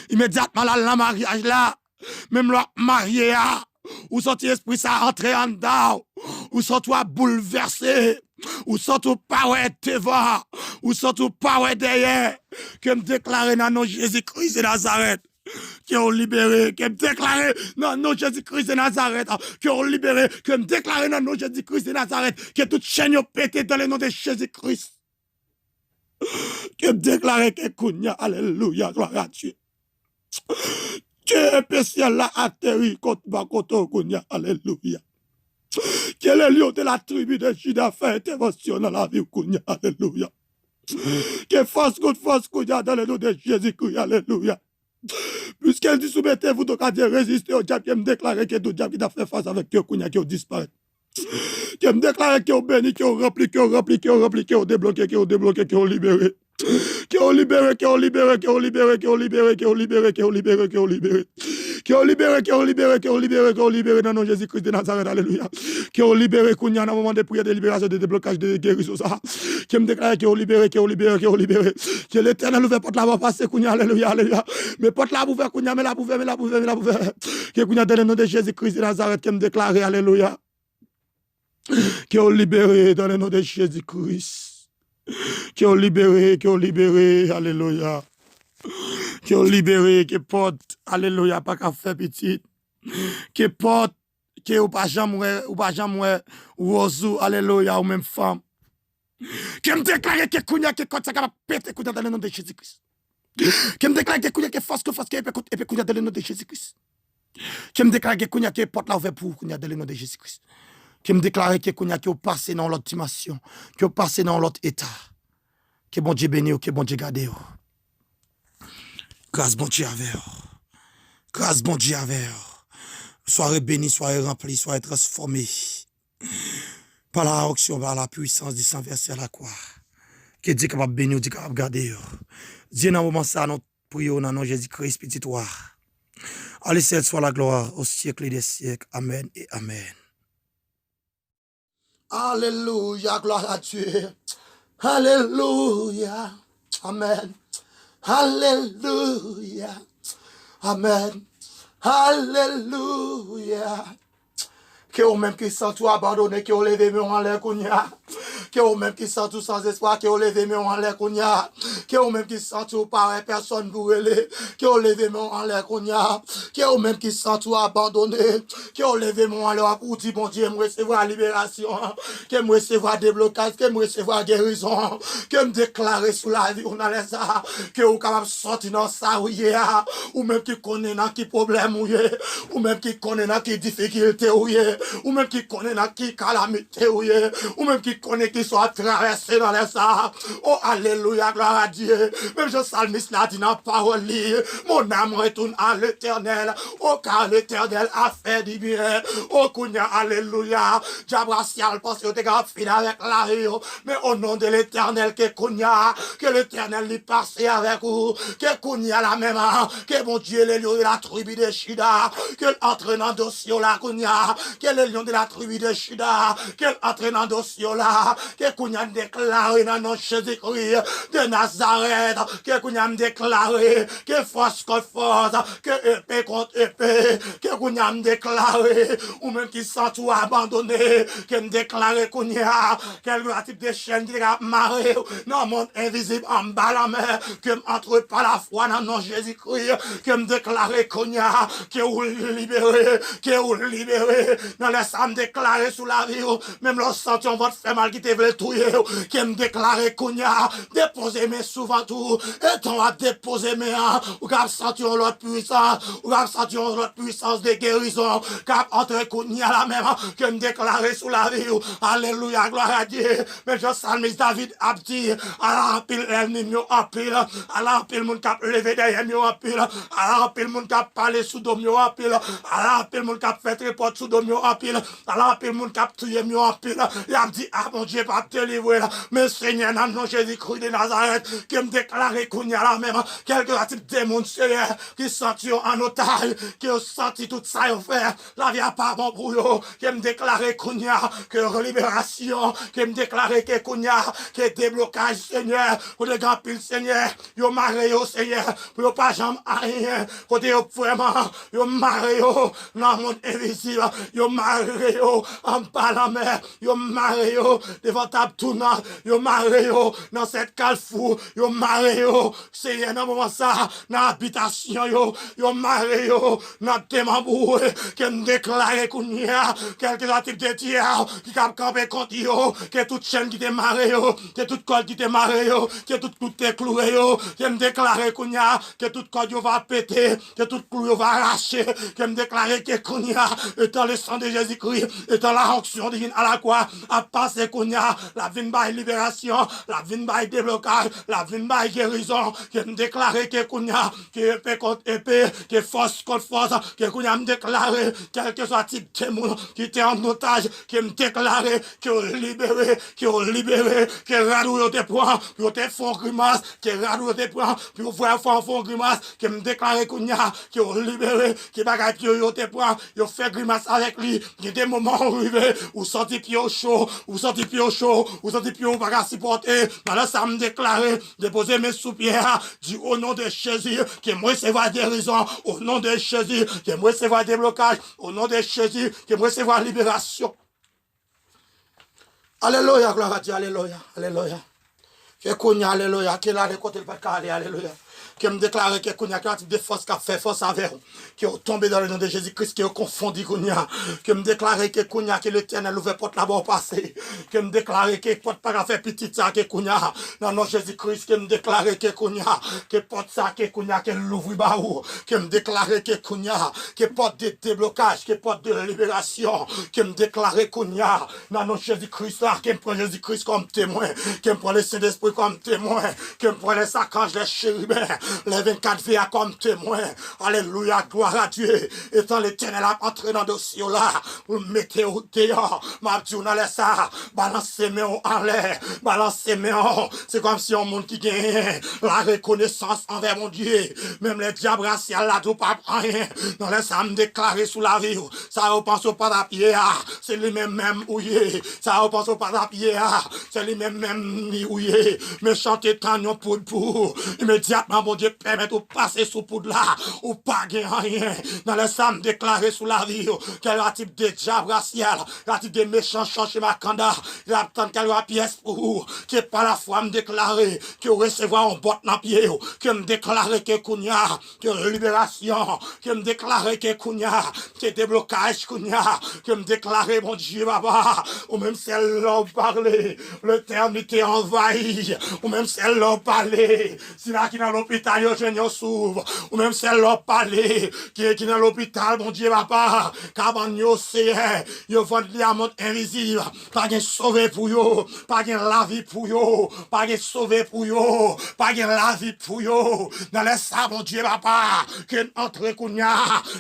Immédiatement, là, dans le mariage, là, même le marié, ou sorti esprit, ça entrer en dedans, ou sorti bouleversé. Ou surtout pas ouais devant, ou surtout pas ouais derrière, que me déclarer dans nom Jésus-Christ de Nazareth, qui ont libéré, que me déclarer dans nom Jésus-Christ de Nazareth, qui ont libéré, que me déclarer dans nom Jésus-Christ de Nazareth, que toute chaîne ont pété dans le nom de Jésus-Christ. Que me déclarer que Kounia, alléluia, gloire à Dieu. Dieu spécial là atterri contre Bakoto Kounia, alléluia. Quel est le lieu de la tribu de Juda fait intervention dans la vie Kounia, alléluia. Que force contre force Kounia dans le nom de Jésus-Christ, alléluia. Puisqu'elle dit soumettez-vous donc à Dieu, résistez au diable qui me déclare que tout diable qui a fait face avec Dieu Kounia qui a disparu. Qui me déclare qui ont béni, qui ont rempli, qui ont rempli, qui ont rempli, qui ont débloqué, qui ont débloqué, qui ont libéré. Qui ont libéré, qui ont libéré, qui ont libéré, qui ont libéré, qui ont libéré, qui ont libéré, qui ont libéré. Qui ont libéré, qui ont libéré, qui ont libéré, qui ont libéré dans le nom de Jésus-Christ de Nazareth, alléluia. Qui ont libéré, qu'on y a un moment de prière, de libération, de déblocage, de guérison, ça. Qui me déclare, qui ont libéré, qui ont libéré, qui ont libéré. Que l'Éternel ouvre porte là-bas, passer, qu'on y a, alléluia, alléluia. Mais porte là, ouvert, qu'on y a, mais la ouvert, mais la ouvert, mais la ouvert. Que qu'on y a dans le nom de Jésus-Christ de Nazareth, qui me déclare, alléluia. Qui ont libéré dans le nom de Jésus-Christ. Qui ont libéré, alléluia. Qui ont libéré, qui portent, alléluia, pas qu'à faire petit. Qui portent, qui ou pas jamais, ou osu, alléluia, ou même femme. Qui me déclare que kounya, qui compte ça capable péter kounya dans le nom de Jésus-Christ. Qui me déclare que kounya, qui force, qui épée kounya dans le nom de Jésus-Christ. Qui me déclare que kounya, qui porte la ouverte pour kounya dans le nom de Jésus-Christ. Qui me déclare que kounya, qui est passé dans l'autre dimension, qui est passé dans l'autre état. Que bon Dieu béni, que bon Dieu garde. Grâce bon Dieu avec. Grâce bon Dieu avec. Soyez bénis, soyez remplis, soyez transformés. Par la action, par la puissance du sang versé à la croix. Que Dieu est capable de bénir, Dieu est capable de garder. Dieu, dans le moment ça, nous prions dans le nom de Jésus-Christ, petit toi. Allez, cette soit la gloire au siècle des siècles. Amen et Amen. Alléluia, gloire à Dieu. Alléluia. Amen. Alléluia. Amen. Alléluia. Que au même qui sent tout abandonné, que au levé mais en l'air kounya. Que au même qui sent tout sans espoir, que au levé mais en l'air kounya. Que au même qui sent tout par personne pour aller. Que au levé mais en l'air kounya. Que au même qui sent tout abandonné. Que au levé mais en l'air pour dire bon Dieu, me recevoir libération. Que me recevoir déblocage, que me recevoir guérison. Que me déclarer sous la vie, on a les ça. Que ou capable sortir dans ça, oui, ou même qui connaît dans qui problème, oui, ou même qui connaît dans qui difficulté, oui. Ou même qui connaît dans qui calamité, ou même qui connaît qui qui sont traversés dans les arbres. Oh, alléluia, gloire à Dieu. Même je salmiste l'a dit dans la parole, mon âme retourne à l'éternel. Oh, car l'éternel a fait du bien. Oh, Kounia, alléluia. Diabracial, parce que tu es fini avec la vie. Mais au nom de l'éternel, que Kounia, que l'éternel lui passe avec vous. Que Kounia la même, que mon Dieu, les lions de la tribu de Shida, que l'entraînant dossier là, Kounia, que les lions de la tribu de Shida, que l'entraînant dossier là, que Kounia déclaré dans nos Jésus-Christ de Nazareth, que Kounia déclaré, que force contre force, que épée contre épée, que Kounia déclaré, ou même qui sont tout abandonné, que me déclaré Kounia, quel type de chaîne qui a marré, dans le monde invisible en bas la mer, que m'entre par la foi dans nom Jésus-Christ, que me déclaré Kounia, que vous libérez, dans les âmes déclarées sous la vie, même lorsque votre fait mal qui te veut tuer, que me déclaré Kounia, déposez mes souvent tout, et on va déposer mes ou qu'à sentir l'autre puissance, ou qu'à sentir l'autre puissance de guérison, qu'à entrer Kounia la même, que me déclarer sous la vie, alléluia, gloire à Dieu, mais je salmis David a dit, à l'empile l'ennemi en pile, à l'empile mon cap levé derrière mieux en pile, à l'empile mon cap parler sous dom en pile, à l'empile mon cap fait report sous dom en pile, à l'empile mon cap tuer mieux en pile, il a dit, ah mon Dieu, pas te livrer, mais Seigneur, dans le nom Jésus-Christ de Nazareth, qui me déclare qu'on y a la même, quelques types de démons, Seigneur, qui sentent en otage, qui ont senti tout ça, faire, la vie à pas bon pour eux, qui me déclare qu'on y a, que libération, qui me déclare qu'on y a, que déblocage, Seigneur, pour le grand pile, Seigneur, yo maré, Seigneur, pour pas jamais rien, côté vraiment, yo maré, dans le monde invisible, yo maré, en bas la mer, yo maré, devant ta tournant, yo maré, dans cette calfou, yo maré, Seigneur, dans moment ça, dans l'habitation, yo maré, dans Temambou, qui me déclare qu'on y a, quelques types de tiers, qui cap camper contre yo, que toute chaîne qui te maré, que toute corde qui te maré, que toute clou te cloué, qui me déclare qu'on y a, que toute corde va péter, que toute clou va arracher, qui me déclare que qu'on y a, étant le sang de Jésus-Christ, étant la onction divine à la croix, à passer qu'on y a, la vine by libération, la vine by déblocage, la vine by guérison, qui me déclare que qu'on y a, que épée contre épée, que force contre force, que qu'on y a me déclaré, quel que soit type de monde qui était en otage, qui me déclaré, que libéré, que radouille te prend, que te font grimace, que radouille te prend, que voir font grimace, que me déclaré qu'on y a, que libéré, que bagaille yo te prend, yo fait grimace avec lui, il y a des moments arrivés, où sorti pied chaud, où sorti pied bagaille supporter, dans le ça me déclaré, déposer mes soupières, dit au nom de Jésus, que moi c'est voir guérison, au nom de Jésus, que moi c'est voir déblocage, au nom de Jésus, que moi c'est voir libération. Alléluia, gloire à Dieu, alléluia, alléluia. Que Kounia, alléluia, que là, de côté le pas alléluia. Qui me déclare que Kounia, qui a des forces qui a fait force avec vous, qui ont tombé dans le nom de Jésus-Christ, qui ont confondu Kounia, qui me déclare que Kounia, que l'Éternel ouvre porte là-bas passé, qui me déclare que porte pas faire petit ça, que Kounia, dans le nom de Jésus-Christ, qui me déclare que Kounia, que porte ça, que Kounia, que l'ouvre baou, qui me déclare que Kounia, que porte de déblocage, que porte de libération, qui me déclare Kounia, dans le nom de Jésus-Christ, là, qui me prend Jésus-Christ comme témoin, qui me prend le Saint-Esprit comme témoin, qui me prend les archanges, les chérubins, les 24 vies comme témoins. Alléluia, gloire à Dieu. Étant l'Éternel a entré dans le dossier là, vous mettez au dehors, ma Dieu, on a laissé ça, balancez mes en l'air, balancez mes en. C'est comme si on monde qui gagne la reconnaissance envers mon Dieu. Même les diables raciales là, tout pas rien. Dans les âmes déclarées sous la vie, ça on pense au pas d'appuyer, c'est lui-même ouillé. Ça on pense au pas d'appuyer, c'est lui-même ouillé. Mais chanter tant pour immédiatement, mon Dieu, permet de passer sous poudre là, ou pas gagner rien. Dans les âmes déclarées sous la vie, quel type de diable racial, quel type de méchant chez ma canda, il attend quelle pièce pour vous, qui est par la foi me déclarer, que recevoir un botte dans pied, que me déclarer que Kounia, que libération, que me déclarer que Kounia, que déblocage Kounia, que me déclarer, mon Dieu, papa, ou même celle-là parler, le terme était envahi, ou même celle-là parler, si là qui dans l'hôpital, l'hôpital, yo s'ouvre. Ou même c'est l'homme parler, qui est dans l'hôpital, bon Dieu, papa, caban yo c'est, yo vend diamant invisible, pas de sauver pour yo, pas de la vie pour yo, pas de sauver pour yo, pas de la vie pour yo. Dans les ça, bon Dieu, papa, que entre kounya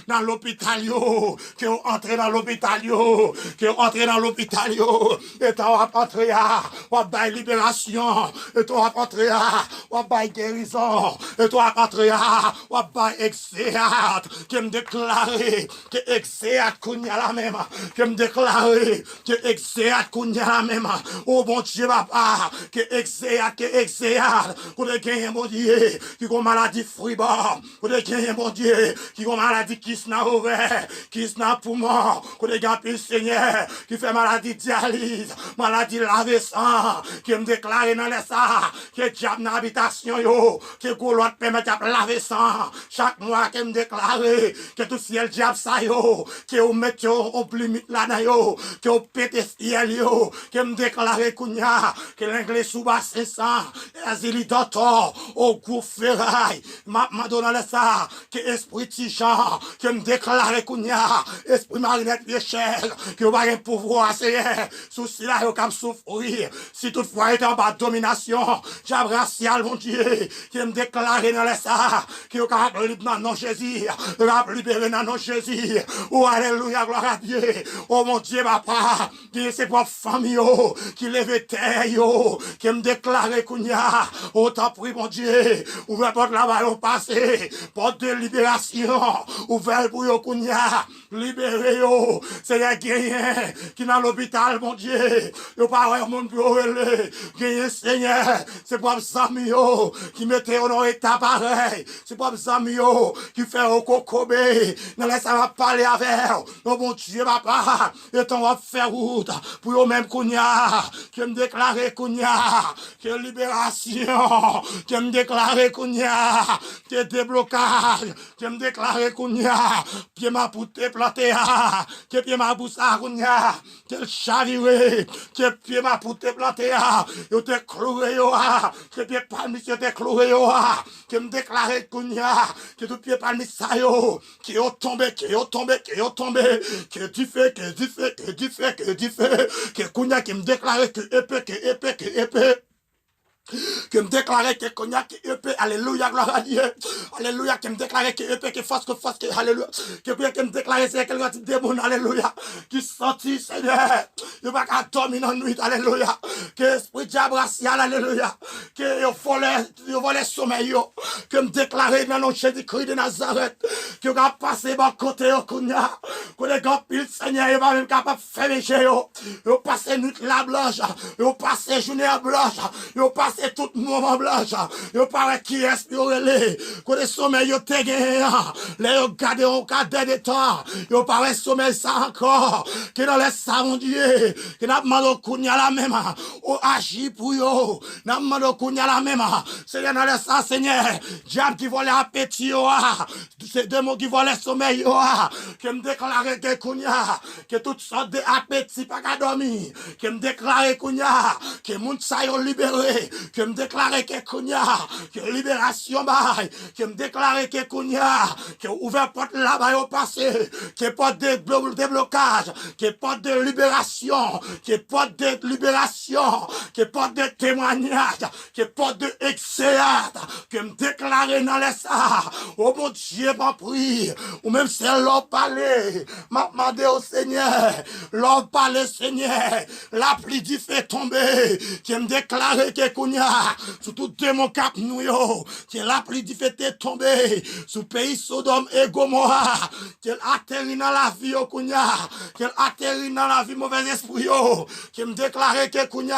dans l'hôpital yo, que entre dans l'hôpital yo, que entre dans l'hôpital yo, et toi va entrer à, va bailler libération, et toi va entrer à, va bailler guérison, et toi va entrer à, va bailler exéat, que me déclarer que exéat kounya la même, que me déclarer que exéat kounya la même, oh bon Dieu papa, que exéat, qu'on ait gagné mon Dieu, qui ont maladie fribord, qu'on ait gagné mon Dieu, qui ont maladie qui s'na ouvert, qui s'na poumon, qu'on ait gagné Seigneur, qui fait maladie dialyse, maladie lavé sang, qui me déclare dans les ça, que diable dans l'habitation yo, que l'autre permet de laver sang, chaque mois qui me déclare, que tout ciel diable ça yo, que vous mettez au limite là dans yo, que vous pétez ciel yo, que me déclare kounya, que l'anglais sous bas 500, Azili docteur, au gros ferraille, ma donne ça, que esprit Tichan, que me déclare kounya, esprit Marinette Michel, que vous avez un pouvoir, c'est sous cela, vous comme souffrir, si toutefois est en bas de domination, j'abracial mon Dieu, qui me déclare dans ça, que vous avez libéré dans non Jésus, vous avez libéré dans non Jésus, oh alléluia, gloire à Dieu, oh mon Dieu, papa, qui c'est pour famille, qui lève terre, qui me déclare kounya, oh t'en prie mon Dieu, ouvre porte là-bas au passé, porte de libération, ouvre pour yo kounya, libéré yo, c'est les gagnants qui dans l'hôpital mon Dieu, yo pas ouais mon pour relé, gagnant Seigneur, c'est pour amis yo, qui mettait au état pareil, c'est pour amis yo, qui fait au cocobé, dans les ça va parler avec, oh mon Dieu papa, et on va faire route, pour yo même kounya, qui me déclarer kounya, que libération, qui me déclarer kounya, que déblocage, qui me déclarer kounya, pied ma pouté planté, que pied ma boussa kounya, que chaviré, que pied ma pouté planté, yo te cloué yo, que pied palmis yo te cloué yo, que me déclarer kounya, que tout pied palmis sa yo, qui yo tombé, qui yo tombé, qui yo tombé, que du fait, que du fait, que du fait, que du fait, que kounya qui me déclarait que épée, que épée, que épée, que me déclarait que cognac que épée, alléluia, gloire à Dieu, alléluia, que me déclarait que épée, que force, que alléluia, que me déclarait c'est quel type de démon, alléluia, qui sorti, Seigneur, il va qu'à dormir dans la nuit, alléluia, que esprit diable racial, alléluia, que il volait sommeil, que me déclarait dans le Jésus-Christ de Nazareth, que va passer par côté, cognac, que les gars, pile, Seigneur, il va même capable de faire mécher, il passe nuit la blanche, il passe journée blanche, il passe tout moment blanche, yo paraît qui respiré, que le sommeil yo te gagné, les yo gardé au cadre de temps, yo paraît sommeil ça encore, que dans les savons Dieu, que n'a demandé kounya la même, o agi pour yo, n'a demandé kounya la même, Seigneur dans les ça Seigneur, diable qui volait appétit yo, c'est deux mots qui volent sommeil yo, que me déclarer que kounya, que toutes sortes d'appétit pas qu'à dormir, que me déclarer kounya, que moun sa yo libéré, que me déclarer que kounya, que libération bail, que me déclarer que kounya, que ouvert porte là-bas au passé, que porte de déblocage, que porte de libération, que porte de libération, que porte de témoignage, que porte de exéat, que me déclarer dans les ça, oh mon Dieu, m'a prie, ou même c'est l'homme parler, m'a demandé au Seigneur, l'homme parler Seigneur, la pluie du fait tomber, que me déclarer que kounya, sous tout démon cap nous yo, que la pluie du fait est tombée, sous pays Sodome et Gomorrha, qu'elle atterrit dans la vie au kounya, qu'elle atterrit dans la vie mauvais esprit yo, qui me déclarait que kounya,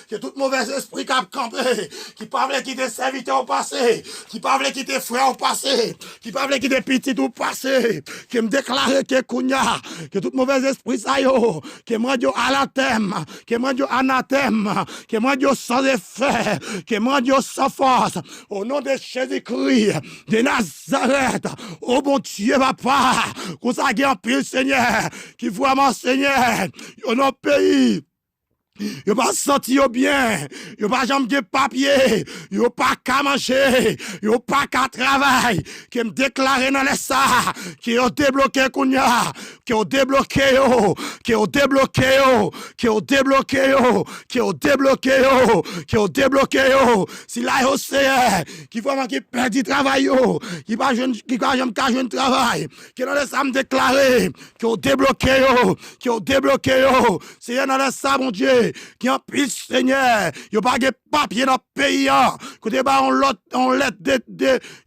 que tout mauvais esprit cap campé, qui parlait qui te serviteur au passé, qui parlait qui te frère au passé, qui parlait qui te petit au passé, qui me déclarait que kounya, que tout mauvais esprit ça yo, que moi yo anathème, que moi yo anathème, que moi yo sans effet, que moi yo sans force, au nom de Jésus-Christ, de Nazareth, oh mon Dieu, papa, qu'on s'agit en pile, Seigneur, qui vraiment, Seigneur, dans notre pays, Yo pas senti yo bien, yo pas jambe de papier, yo pas qu'à manger, yo pas qu'à travail, qui me déclaré dans les ça, qui ont débloqué kounya, qui ont débloqué yo, qui ont débloqué yo, qui ont débloqué yo, qui ont débloqué yo, qui ont débloqué yo. Si là yo c'est qui vraiment qui perd du travail yo, qui pas jeune qui pas jambe ka jeune travail, qui dans les ça me déclaré, qui ont débloqué yo, qui ont débloqué yo. C'est dans les ça mon Dieu qui en pile Seigneur, yo pas de papier dans le pays, côté ba on lettre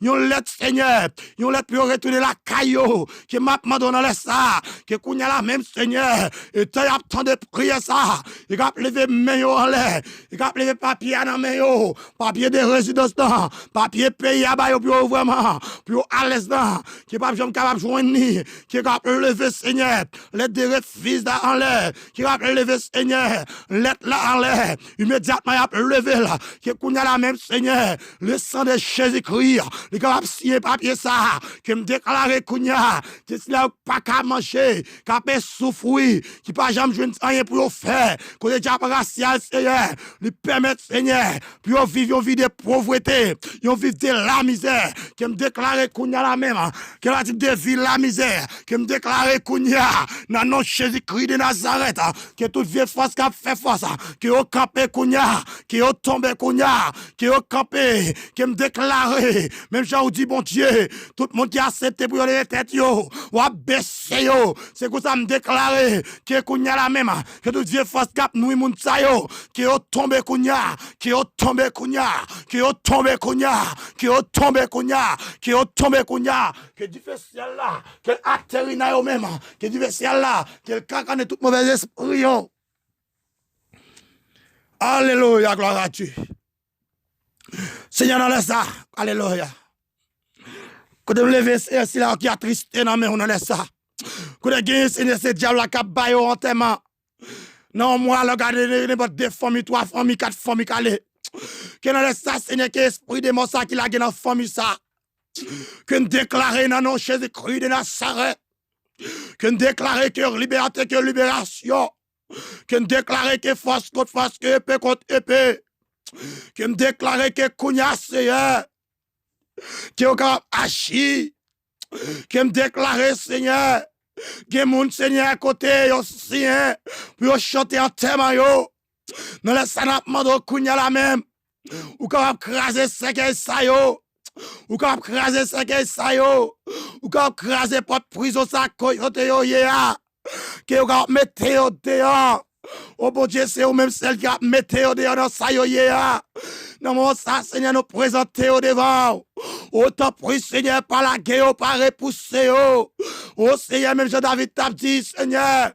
yon lettre Seigneur, yon lettre pour retourner la caillou, qui m'a demandé dans les ça, que kounya la même Seigneur, et t'as attend de prier ça, il a levé main yo en l'air, il a levé papier dans main yo, papier de résidence dans, papier pays à ba yo pour vraiment, pour à l'aise dans, qui pas jamais capable joindre ni, qui a levé Seigneur, lettre de refus en l'air, qui a levé Seigneur, lettre là en l'air, immédiatement il a levé là, qui kounya la même Seigneur, le sang de Jésus-Christ, il capable signer papier ça, qui me déclare kounya, que si là pas qu'à manger, qu'à pas souffrir, qui pas jamais jouer rien pour faire, que les diable racial Seigneur, lui permettre Seigneur, pour vivre une vie de pauvreté, une vie de la misère, qui me déclare kounya la même, que la type de vie la misère, qui me déclare kounya, dans nom Jésus-Christ de Nazareth, que toute vieille force qui a fait force, qui au campé kounya, qui au tombé kounya, qui au campé, qui me déclare, même j'ai dit bon Dieu, tout le monde qui a accepté pour les têtes yo, ou a baissé yo, c'est que ça me déclare, que kounya la même, que toute vieille force qui a nous moun sa yo, qui au tombé kounya, qui au tombé kounya, qui au tombé kounya, qui au tombé kounya, qui au tombé kounya, que du ciel là, que atterri na yo même, que du ciel là, que kakane tout mauvais esprit yo. Alléluia, gloire à Dieu. Seigneur, dans ça, alléluia. Quand on lève c'est là qui a tristé dans mais on en laisse ça. Quand on gagne Seigneur c'est diable qui a baillé en tellement. Non moi regarder n'importe deux familles, trois familles, quatre familles calé. Que on laisse ça Seigneur que esprit de mon ça qui la gagne dans famille ça. Que on déclare dans nom Jésus-Christ de Nazareth. Que on déclare que liberté que libération. Que on déclare que force contre force que épée contre épée. Que on déclare que kounya Seigneur. Que on capable agir. Que me déclare Seigneur. Que mon Seigneur à côté yo sien pour chanter en thème yo. Dans le sanapement de kounya la même. Ou capable craser cercueil ça yo. Ou capable craser cercueil ça yo. Ou capable craser porte prison ça côté yo ya. Que vous mettez au dehors. Oh bon Dieu, c'est vous même celle qui a mettez au dehors dans ça yo ya. Non mon ça Seigneur nous présenter au devant. Autant prie Seigneur par la guerre par repousser oh. Oh Seigneur même Jean-David t'a dit Seigneur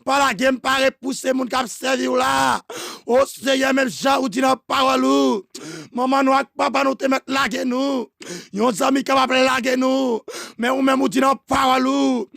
par la guerre par repousser moun k'ap servi là. Oh Seigneur même Jean ou dit dans parole ou. Maman nous papa nous te mettre laguer nous. Yon ami capable laguer nous. Mais ou même ou dit dans parole ou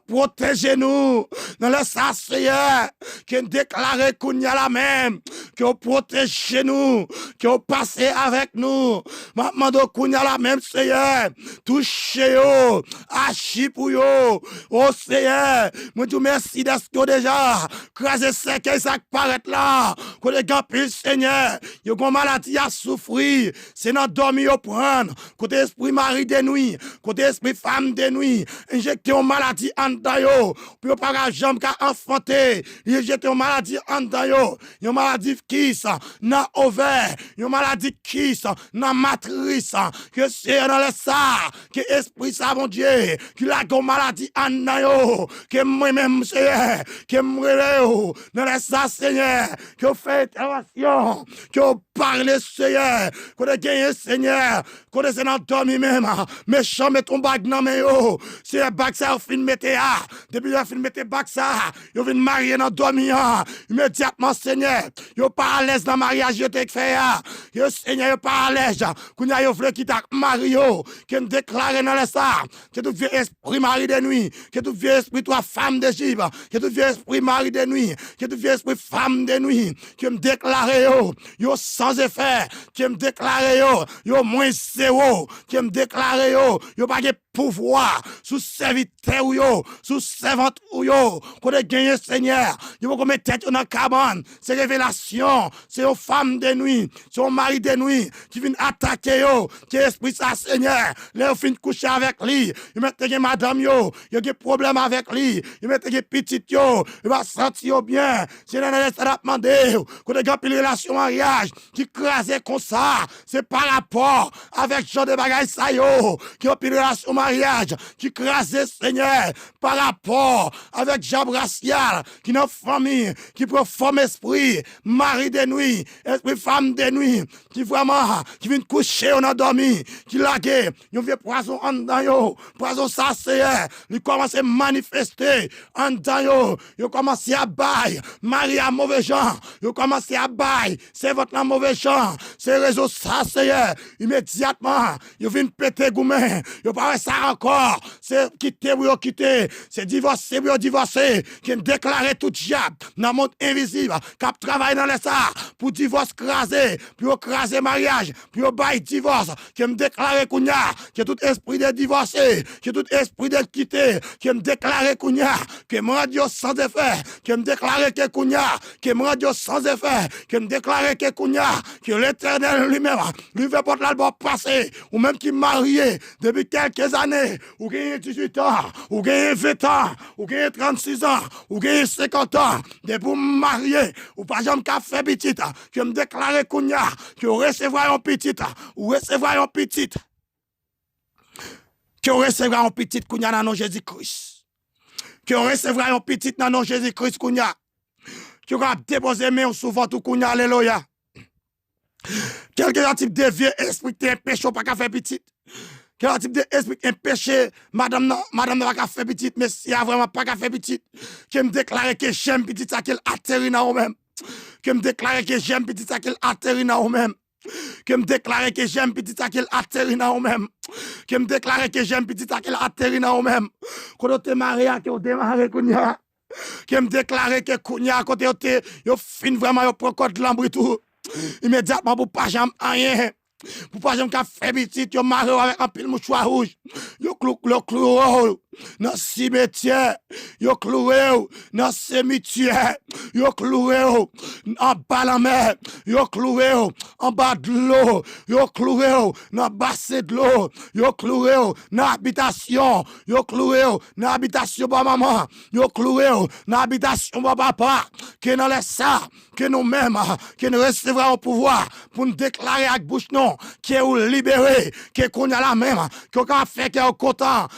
protéger nous. Dans le ça Seigneur qui déclare kounya la même que vous protégez nous, que vous passez avec nous. Maman do kounya la même Seigneur, touchez yo, agis pour yo. Oh Seigneur, moi te merci d'être déjà, craser cercueil ça paraît là, que les gars pile Seigneur, yo gon maladie à souffrir, c'est dans dormir au prendre, côté esprit mari de nuit, côté esprit femme de nuit, injecter une maladie en dedans yo, pour pas jambe ka enfanter, injecter une maladie en dedans yo, une maladie qui ça, dans ovaire, une maladie qui ça, dans matrice, que c'est dans le ça, que esprit ça mon Dieu, qui la gon maladie en dedans yo, que moi-même Seigneur, que moi dans le ça Seigneur, que fait intervention, que parle Seigneur, que gagne Seigneur, que c'est dans dormi même, méchant met ton bague dans mais yo, c'est bague ça fin mettre depuis la fin mettre bague ça, yo vinn marier dans dormi immédiatement Seigneur, yo pas à l'aise dans mariage yo te fait yo Seigneur yo pas à l'aise, kounya yo vle qui t'a mario, que me déclarer dans le ça, que tout vieux esprit mari de nuit, que tout vieux esprit toi femme d'Égypte, que tout vieux esprit mari de nuit, que tout vieux esprit femme de nuit, que me déclarer yo sans effet, que me déclarer yo moins zéro, que me déclarer yo pas de pouvoir sous serviteur ou yo, sous servante ou yo, qu'on a gagné Seigneur, yo qu'on met tête dans cabane, c'est révélation, c'est aux femmes de nuit, c'est aux maris de nuit qui viennent attaquer yo, qui esprit ça Seigneur, là fin coucher avec lui, ils mettent que madame yo, il y a des problèmes avec lui, ils mettent que petit yo, il va sentir bien, c'est dans les demandé, qu'on a une relation mariage qui crase comme ça, c'est par rapport avec Jean de Bagaille ça yo, qui a une relation mariage qui crase Seigneur par rapport avec Jean Brassial qui n'a famille qui prend forme esprit mari de nuit esprit femme de nuit qui vraiment qui vient coucher on a dormi qui lague yon vieux poison en dedans yo poison ça c'est il commence à manifester en dedans yo commence à bailler mari à mauvais gens yo commence à bailler c'est votre mauvais gens c'est réseau ça c'est immédiatement yo vient péter goumen yo pas ça encore c'est quitter ou quitter c'est divorcer ou divorcer qui déclarer tout diable dans le monde invisible qui travaille dans les ça pour divorce craser pour craser mariage pour bail divorce qui me déclarer kounya que tout esprit de divorcer que tout esprit de quitter qui me déclarer kounya que me radio sans effet qui me déclarer que kounya que me radio sans effet qui me déclarer que kounya que l'Éternel lui-même lui fait porte l'album passé ou même qui marié depuis quelques années ou gagne 18 ans ou gagne 20 ans ou gagne 36 ans ou gagne 50 ans depuis marié ou pas jamais qu'a fait petit que me déclarer kounya que recevoir un petit ou recevoir un petit que recevoir un petit kounya dans nom Jésus-Christ que recevoir un petit dans nom Jésus-Christ kounya que va déposer main souvent tout kounya alléluia quelqu'un type de vieux esprit un péché pas qu'a faire petit quel type de esprit un péché madame n'a pas fait petit mais si a vraiment pas fait petit qui me déclare que j'aime petit ça qu'elle atterrit dans même qui me déclare que j'aime petit ça qu'elle atterrit dans même qui me déclare que j'aime petit ça qu'elle atterrit dans même qui me déclare que j'aime petit ça qu'elle atterrit dans même quand tu marié que tu démarré kounya qui me déclare que kounya côté yo fin vraiment yo prend code l'ambri tout immédiatement pour pas jamais rien pour pas jamais faire petit yo marié avec un pile mouchoir rouge yo clou dans cimetière yo cloué dans cimetière yo cloué en bas la mer yo cloué en bas de l'eau yo cloué dans bassin de l'eau yo cloué dans habitation yo cloué dans habitation ba maman yo cloué dans habitation ba papa que dans les ça que nous mêmes que nous recevrons au pouvoir pour nous déclarer avec bouche non que ou libérer que qu'on a la même que qu'on fait que content